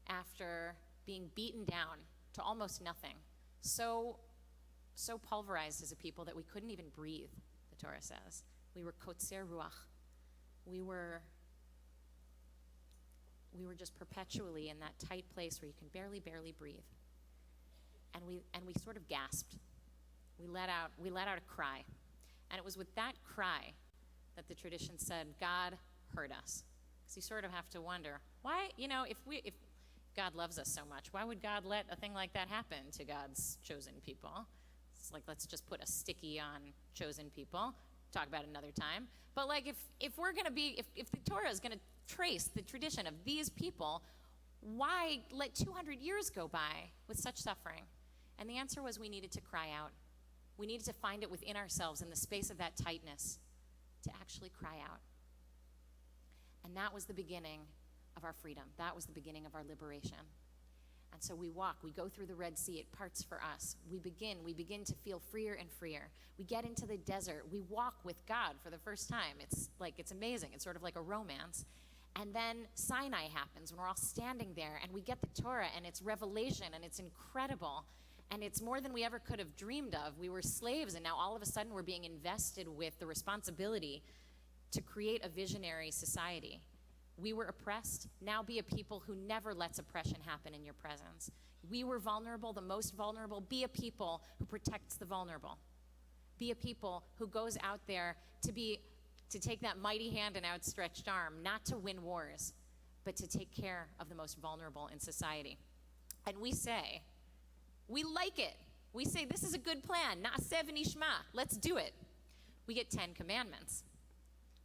after being beaten down to almost nothing, so pulverized as a people that we couldn't even breathe, the Torah says. We were kotzer ruach. We were just perpetually in that tight place where you can barely breathe. And we sort of gasped. We let out a cry. And it was with that cry that the tradition said God heard us. Because you sort of have to wonder, why, if God loves us so much, why would God let a thing like that happen to God's chosen people? It's like, let's just put a sticky on chosen people. Talk about it another time. But like, if we're gonna be, if the Torah is gonna trace the tradition of these people, why let 200 years go by with such suffering? And the answer was we needed to cry out. We needed to find it within ourselves in the space of that tightness to actually cry out. And that was the beginning of our freedom. That was the beginning of our liberation. And so we walk, we go through the Red Sea, it parts for us. We begin to feel freer and freer. We get into the desert, we walk with God for the first time. It's amazing. It's sort of like a romance. And then Sinai happens when we're all standing there and we get the Torah and it's revelation and it's incredible. And it's more than we ever could have dreamed of. We were slaves and now all of a sudden we're being invested with the responsibility to create a visionary society. We were oppressed. Now be a people who never lets oppression happen in your presence. We were vulnerable, the most vulnerable. Be a people who protects the vulnerable. Be a people who goes out there to take that mighty hand and outstretched arm, not to win wars, but to take care of the most vulnerable in society. And we say, we like it. We say, this is a good plan. Na'aseh v'nishma. Let's do it. We get 10 commandments.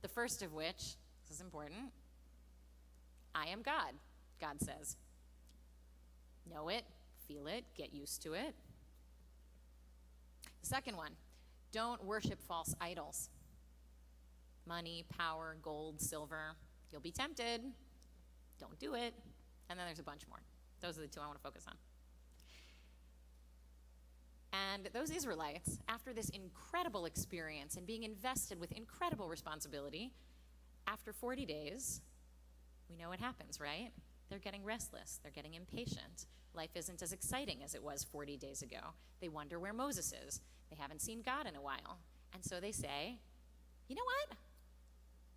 The first of which, this is important, I am God, God says. Know it, feel it, get used to it. The second one, don't worship false idols. Money, power, gold, silver. You'll be tempted. Don't do it. And then there's a bunch more. Those are the two I want to focus on. And those Israelites, after this incredible experience and being invested with incredible responsibility, after 40 days, we know what happens, right? They're getting restless. They're getting impatient. Life isn't as exciting as it was 40 days ago. They wonder where Moses is. They haven't seen God in a while. And so they say, you know what?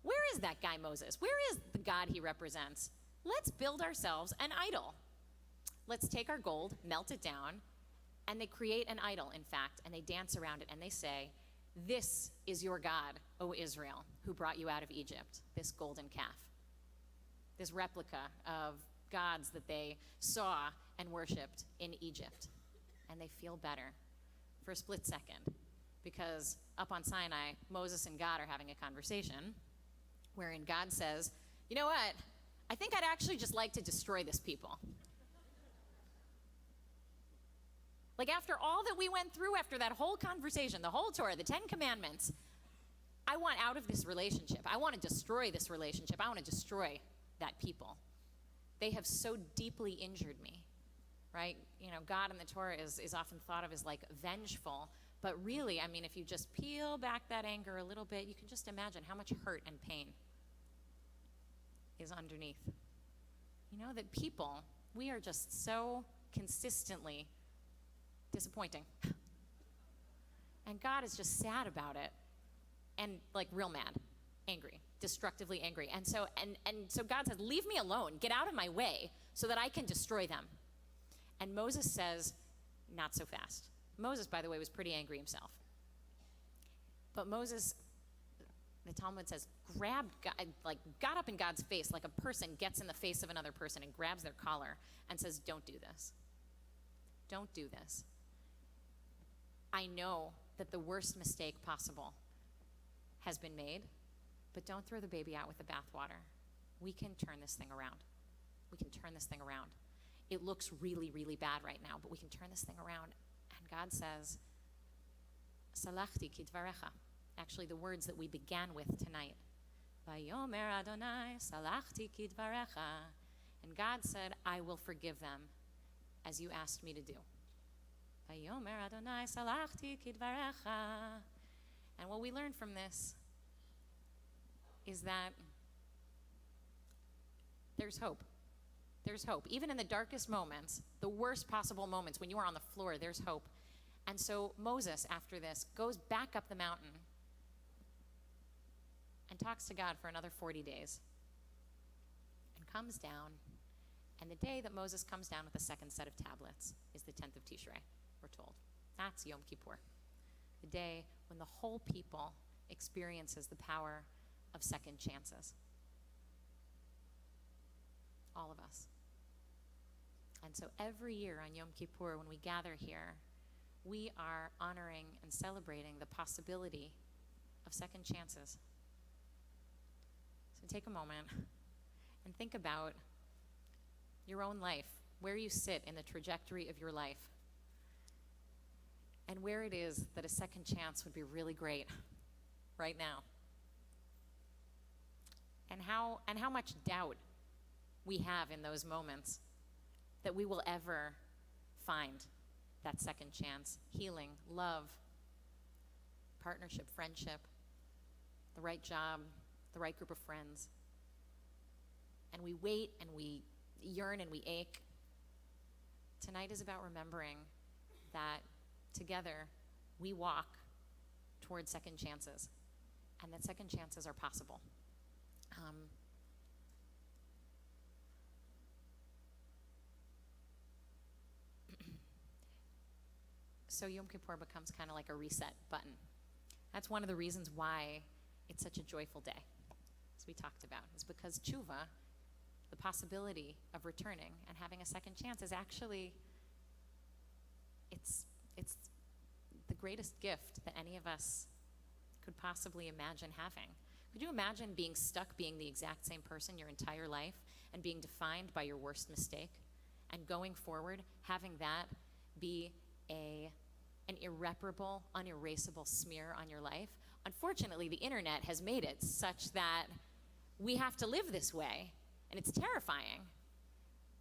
Where is that guy Moses? Where is the God he represents? Let's build ourselves an idol. Let's take our gold, melt it down, and they create an idol, in fact, and they dance around it, and they say, this is your God, O Israel, who brought you out of Egypt, this golden calf, this replica of gods that they saw and worshipped in Egypt. And they feel better for a split second, because up on Sinai, Moses and God are having a conversation wherein God says, you know what? I think I'd actually just like to destroy this people. Like after all that we went through, after that whole conversation, the whole Torah, the 10 Commandments, I want out of this relationship. I want to destroy this relationship. I want to destroy that people. They have so deeply injured me, right? You know, God in the Torah is often thought of as like vengeful, but really, I mean, if you just peel back that anger a little bit, you can just imagine how much hurt and pain is underneath. You know, that people, we are just so consistently disappointing. And God is just sad about it and like real mad, angry, destructively angry. And so God says, leave me alone, get out of my way so that I can destroy them. And Moses says, not so fast. Moses, by the way, was pretty angry himself. But Moses, the Talmud says, got up in God's face like a person gets in the face of another person and grabs their collar and says, don't do this. Don't do this. I know that the worst mistake possible has been made, but don't throw the baby out with the bathwater. We can turn this thing around. We can turn this thing around. It looks really, really bad right now, but we can turn this thing around. And God says, Salachti kidvarecha. Actually, the words that we began with tonight. Vayomer Adonai, salachti kidvarecha. And God said, I will forgive them as you asked me to do. Vayomer Adonai, salachti kidvarecha. And what we learn from this is that there's hope. There's hope. Even in the darkest moments, the worst possible moments, when you are on the floor, there's hope. And so Moses, after this, goes back up the mountain and talks to God for another 40 days and comes down. And the day that Moses comes down with the second set of tablets is the 10th of Tishrei, we're told. That's Yom Kippur, the day when the whole people experiences the power of second chances. All of us. And so every year on Yom Kippur, when we gather here, we are honoring and celebrating the possibility of second chances. So take a moment and think about your own life, where you sit in the trajectory of your life, and where it is that a second chance would be really great right now. And how much doubt we have in those moments that we will ever find that second chance, healing, love, partnership, friendship, the right job, the right group of friends. And we wait and we yearn and we ache. Tonight is about remembering that together we walk toward second chances, and that second chances are possible. So Yom Kippur becomes kind of like a reset button. That's one of the reasons why it's such a joyful day, as we talked about, is because tshuva, the possibility of returning and having a second chance, is actually, it's the greatest gift that any of us could possibly imagine having. Could you imagine being stuck being the exact same person your entire life and being defined by your worst mistake, and going forward having that be an irreparable, unerasable smear on your life? Unfortunately, the internet has made it such that we have to live this way, and it's terrifying.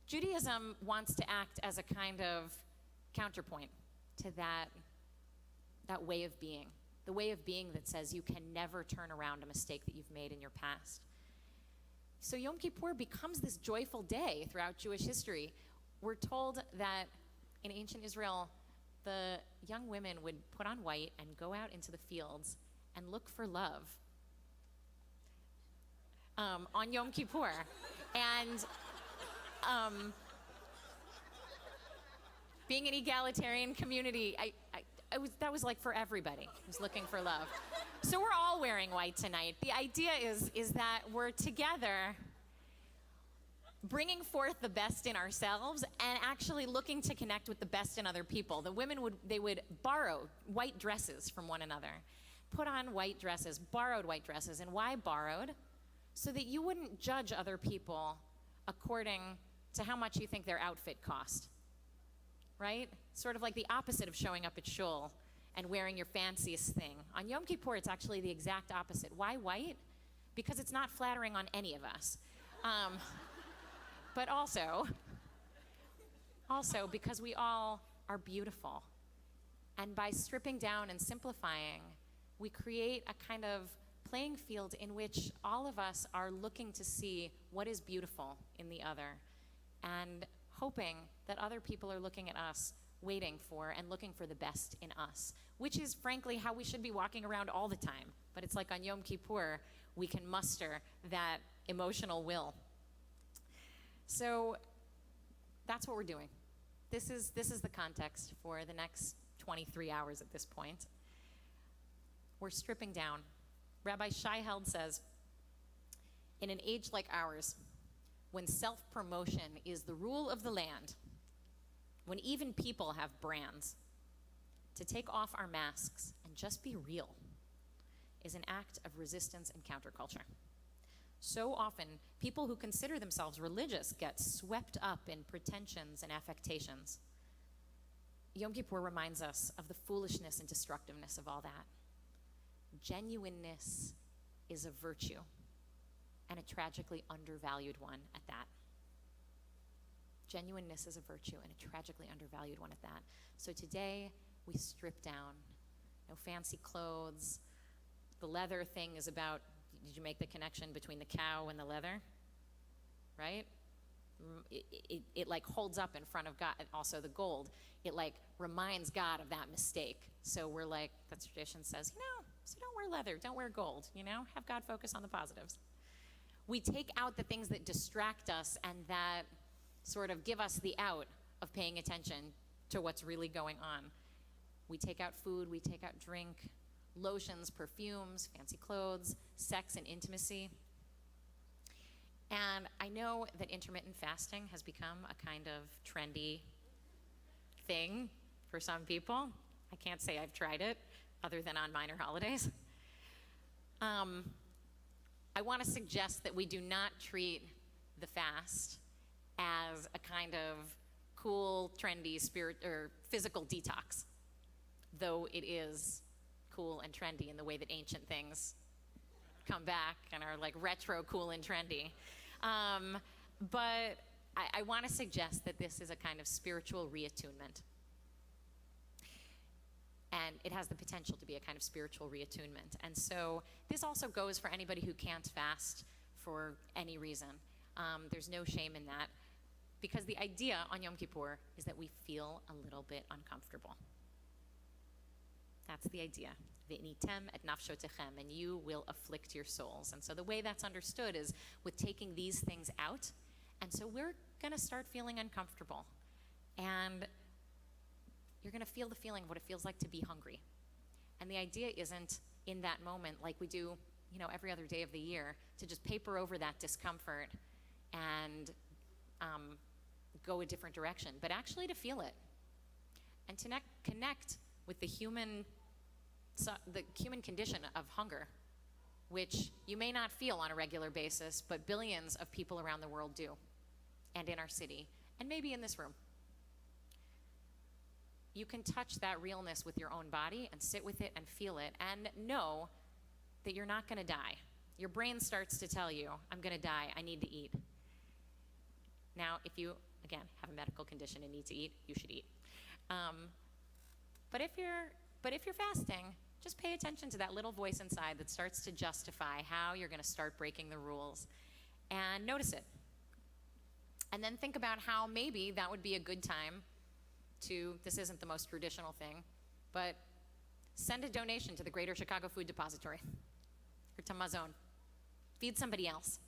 Judaism wants to act as a kind of counterpoint to that way of being, the way of being that says you can never turn around a mistake that you've made in your past. So Yom Kippur becomes this joyful day throughout Jewish history. We're told that in ancient Israel, the young women would put on white and go out into the fields and look for love on Yom Kippur. And being an egalitarian community, that was like for everybody who's looking for love. So we're all wearing white tonight. The idea is that we're together bringing forth the best in ourselves and actually looking to connect with the best in other people. The women would borrow white dresses from one another, put on white dresses, borrowed white dresses. And why borrowed? So that you wouldn't judge other people according to how much you think their outfit cost, right? Sort of like the opposite of showing up at shul and wearing your fanciest thing. On Yom Kippur, it's actually the exact opposite. Why white? Because it's not flattering on any of us. But also because we all are beautiful. And by stripping down and simplifying, we create a kind of playing field in which all of us are looking to see what is beautiful in the other, and hoping that other people are looking at us, waiting for and looking for the best in us, which is frankly how we should be walking around all the time. But it's like on Yom Kippur, we can muster that emotional will. So that's what we're doing. This is the context for the next 23 hours at this point. We're stripping down. Rabbi Shai Held says, in an age like ours, when self-promotion is the rule of the land, when even people have brands, to take off our masks and just be real is an act of resistance and counterculture. So often, people who consider themselves religious get swept up in pretensions and affectations. Yom Kippur reminds us of the foolishness and destructiveness of all that. Genuineness is a virtue, and a tragically undervalued one at that. Genuineness is a virtue, and a tragically undervalued one at that. So today, we strip down. No fancy clothes. The leather thing is about, did you make the connection between the cow and the leather? Right? It like holds up in front of God. And also the gold, it like reminds God of that mistake. So we're like, the tradition says, so don't wear leather, don't wear gold, have God focus on the positives. We take out the things that distract us and that sort of give us the out of paying attention to what's really going on. We take out food, we take out drink, lotions, perfumes, fancy clothes, sex and intimacy. And I know that intermittent fasting has become a kind of trendy thing for some people. I can't say I've tried it other than on minor holidays. I want to suggest that we do not treat the fast as a kind of cool, trendy spirit or physical detox, though it is cool and trendy in the way that ancient things come back and are like retro cool and trendy. But I want to suggest that this is a kind of spiritual reattunement. And it has the potential to be a kind of spiritual reattunement. And so this also goes for anybody who can't fast for any reason. There's no shame in that, because the idea on Yom Kippur is that we feel a little bit uncomfortable. That's the idea. Ve'nitem et nafshotechem, and you will afflict your souls. And so the way that's understood is with taking these things out. And so we're going to start feeling uncomfortable. And you're going to feel the feeling of what it feels like to be hungry. And the idea isn't in that moment, like we do, every other day of the year, to just paper over that discomfort and go a different direction, but actually to feel it and to connect with the human condition of hunger, which you may not feel on a regular basis, but billions of people around the world do, and in our city, and maybe in this room. You can touch that realness with your own body and sit with it and feel it and know that you're not going to die. Your brain starts to tell you, I'm going to die, I need to eat. Now, if you, again, have a medical condition and need to eat, you should eat. But if you're fasting, just pay attention to that little voice inside that starts to justify how you're going to start breaking the rules, and notice it. And then think about how maybe that would be a good time to, this isn't the most traditional thing, but send a donation to the Greater Chicago Food Depository or to Mazon. Feed somebody else.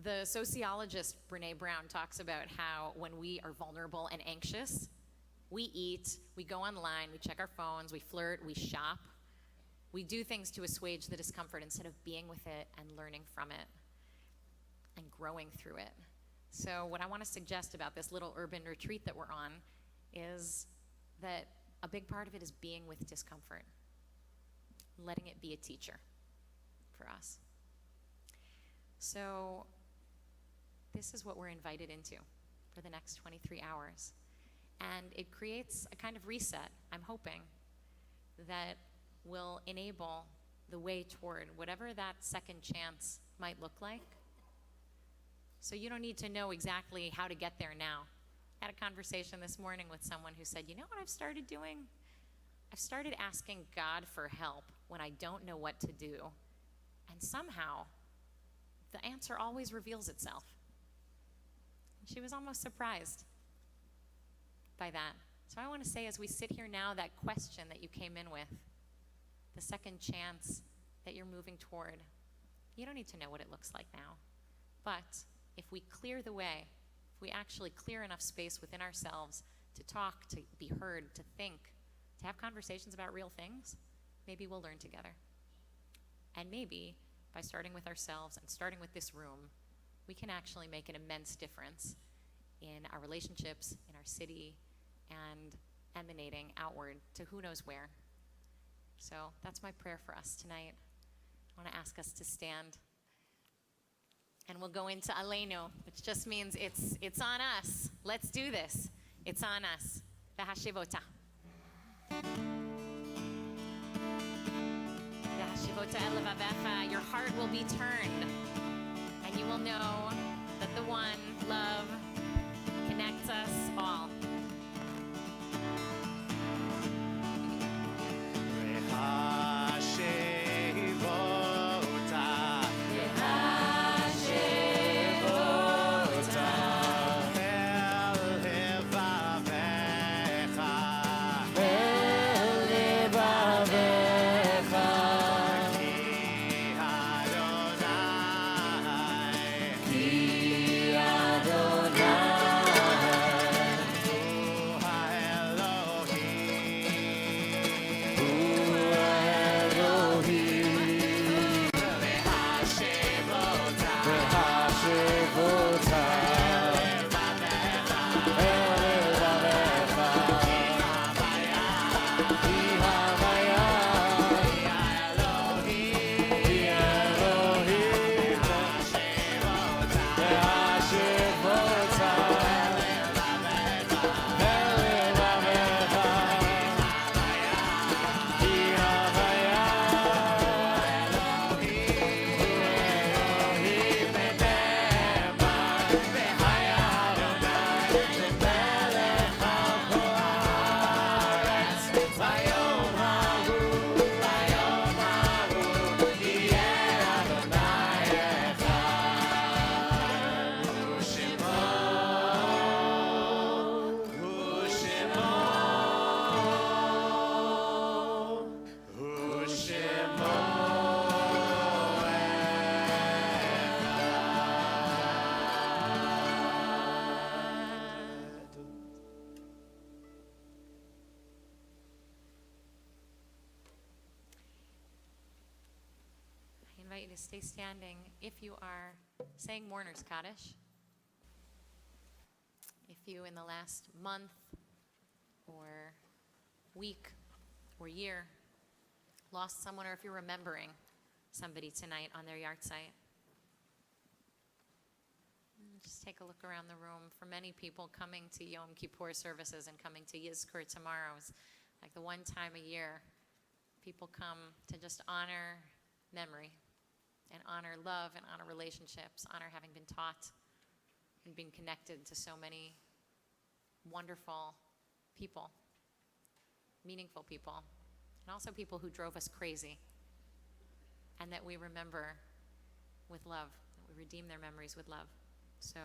The sociologist Brene Brown talks about how when we are vulnerable and anxious, we eat, we go online, we check our phones, we flirt, we shop. We do things to assuage the discomfort instead of being with it and learning from it and growing through it. So what I want to suggest about this little urban retreat that we're on is that a big part of it is being with discomfort, letting it be a teacher for us. So this is what we're invited into for the next 23 hours. And it creates a kind of reset, I'm hoping, that will enable the way toward whatever that second chance might look like. So you don't need to know exactly how to get there now. I had a conversation this morning with someone who said, you know what I've started doing? I've started asking God for help when I don't know what to do. And somehow, the answer always reveals itself. She was almost surprised by that. So I want to say, as we sit here now, that question that you came in with, the second chance that you're moving toward, you don't need to know what it looks like now. But if we clear the way, if we actually clear enough space within ourselves to talk, to be heard, to think, to have conversations about real things, maybe we'll learn together. And maybe by starting with ourselves and starting with this room, we can actually make an immense difference in our relationships, in our city, and emanating outward to who knows where. So that's my prayer for us tonight. I want to ask us to stand. And we'll go into Aleinu, which just means it's on us. Let's do this. It's on us. V'hashivota. V'hashivota el levavecha. Your heart will be turned, and you will know that the one, love, connects us all. Ki invite you to stay standing if you are saying Mourner's Kaddish. If you, in the last month or week or year, lost someone, or if you're remembering somebody tonight on their yahrzeit. Just take a look around the room. For many people, coming to Yom Kippur services and coming to Yizkor tomorrow is like the one time a year people come to just honor memory and honor love and honor relationships, honor having been taught and being connected to so many wonderful people, meaningful people, and also people who drove us crazy, and that we remember with love, that we redeem their memories with love. So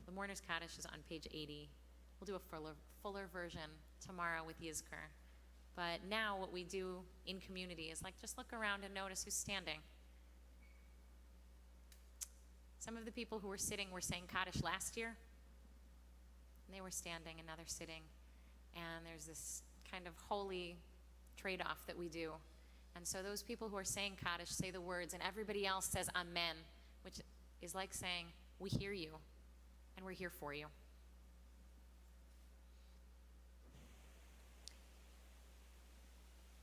the Mourner's Kaddish is on page 80. We'll do a fuller version tomorrow with Yizkor. But now what we do in community is like just look around and notice who's standing. Some of the people who were sitting were saying Kaddish last year, and they were standing, and now they're sitting. And there's this kind of holy trade-off that we do. And so those people who are saying Kaddish say the words, and everybody else says Amen, which is like saying, we hear you, and we're here for you.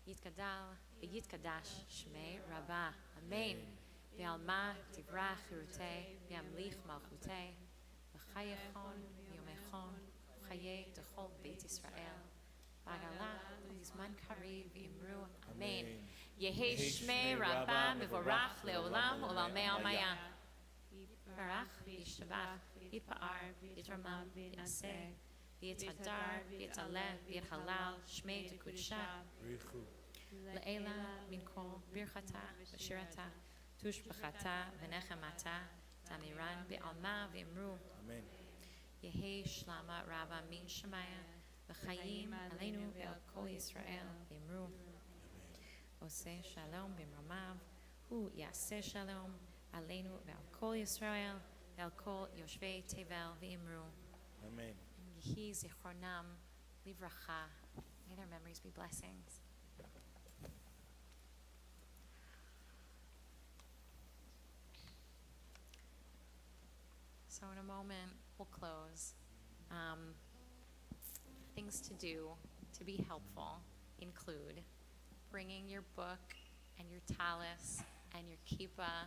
Yitkadal v'yitkadash shmei Rabbah, Amen. V'alma tivrach chirutei, v'amlich malchutei, v'chayechon v'yomechon, v'chayei techol beit Yisrael. V'agala v'zman kariv v'imru, Amen. Yehi shmei Rabbah mevorach leolam u'lalmei almaya. Barach v'yishtabach v'yitpa'ar v'yitramam v'yinaseh v'yitadar v'yitaleh v'yithalal shmei tekudsha. Le'ela min kol birchata v'shirata tushbachata v'nechemata tamiran be'alma v'imru. Amen. Yehi shlama Rabba min shemaya v'chayim aleinu ve'al kol Yisrael v'imru. Oseh shalom b'mramav hu yaseh shalom aleinu ve'al kol Yisrael ve'al kol yoshvei tevel v'imru. Amen. Yehi zichronam livracha. May their memories be blessings. So in a moment, we'll close. Things to do to be helpful include bringing your book and your talis and your kippah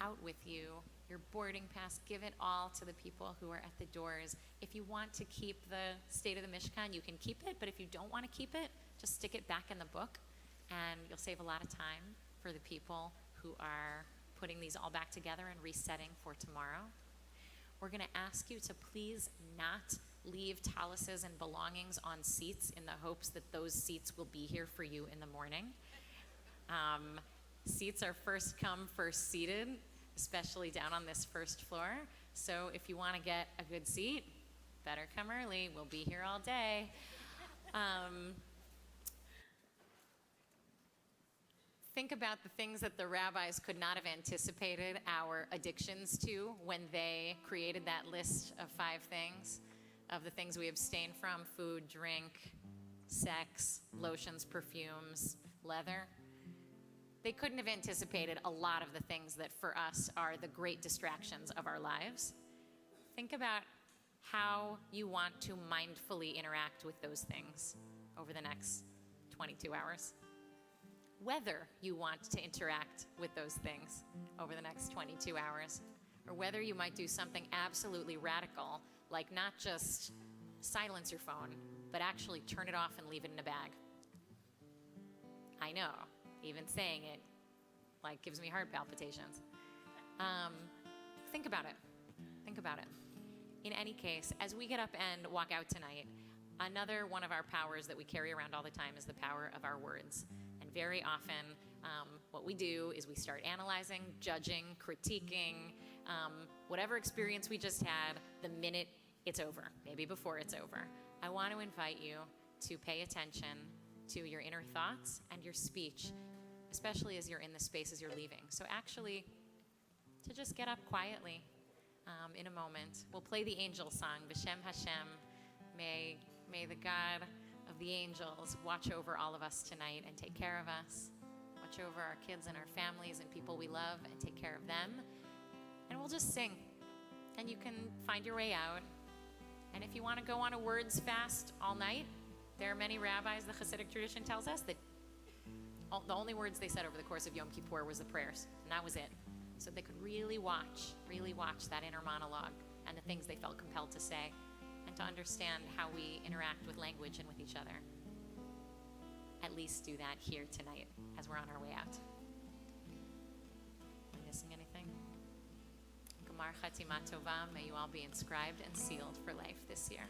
out with you, your boarding pass. Give it all to the people who are at the doors. If you want to keep the state of the Mishkan, you can keep it, but if you don't want to keep it, just stick it back in the book, and you'll save a lot of time for the people who are putting these all back together and resetting for tomorrow. We're going to ask you to please not leave talises and belongings on seats in the hopes that those seats will be here for you in the morning. Seats are first come, first seated, especially down on this first floor. So if you want to get a good seat, better come early. We'll be here all day. Think about the things that the rabbis could not have anticipated our addictions to when they created that list of 5 things, of the things we abstain from: food, drink, sex, lotions, perfumes, leather. They couldn't have anticipated a lot of the things that for us are the great distractions of our lives. Think about how you want to mindfully interact with those things over the next 22 hours. Whether you want to interact with those things over the next 22 hours, or whether you might do something absolutely radical, like not just silence your phone, but actually turn it off and leave it in a bag. I know, even saying it, like, gives me heart palpitations. Think about it. Think about it. In any case, as we get up and walk out tonight, another one of our powers that we carry around all the time is the power of our words. And very often, what we do is we start analyzing, judging, critiquing, whatever experience we just had the minute it's over, maybe before it's over. I want to invite you to pay attention to your inner thoughts and your speech, especially as you're in the spaces you're leaving. So actually, to just get up quietly in a moment. We'll play the angel song, B'Shem Hashem. May the God of the angels watch over all of us tonight and take care of us. watch over our kids and our families and people we love and take care of them. And we'll just sing. And you can find your way out. And if you want to go on a words fast all night, there are many rabbis, the Hasidic tradition tells us, that the only words they said over the course of Yom Kippur was the prayers, and that was it. So they could really watch that inner monologue and the things they felt compelled to say, and to understand how we interact with language and with each other. At least do that here tonight as we're on our way out. Am I missing anything? Gemar Chatima Tova, may you all be inscribed and sealed for life this year.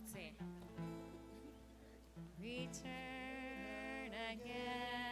Let's see. Return again.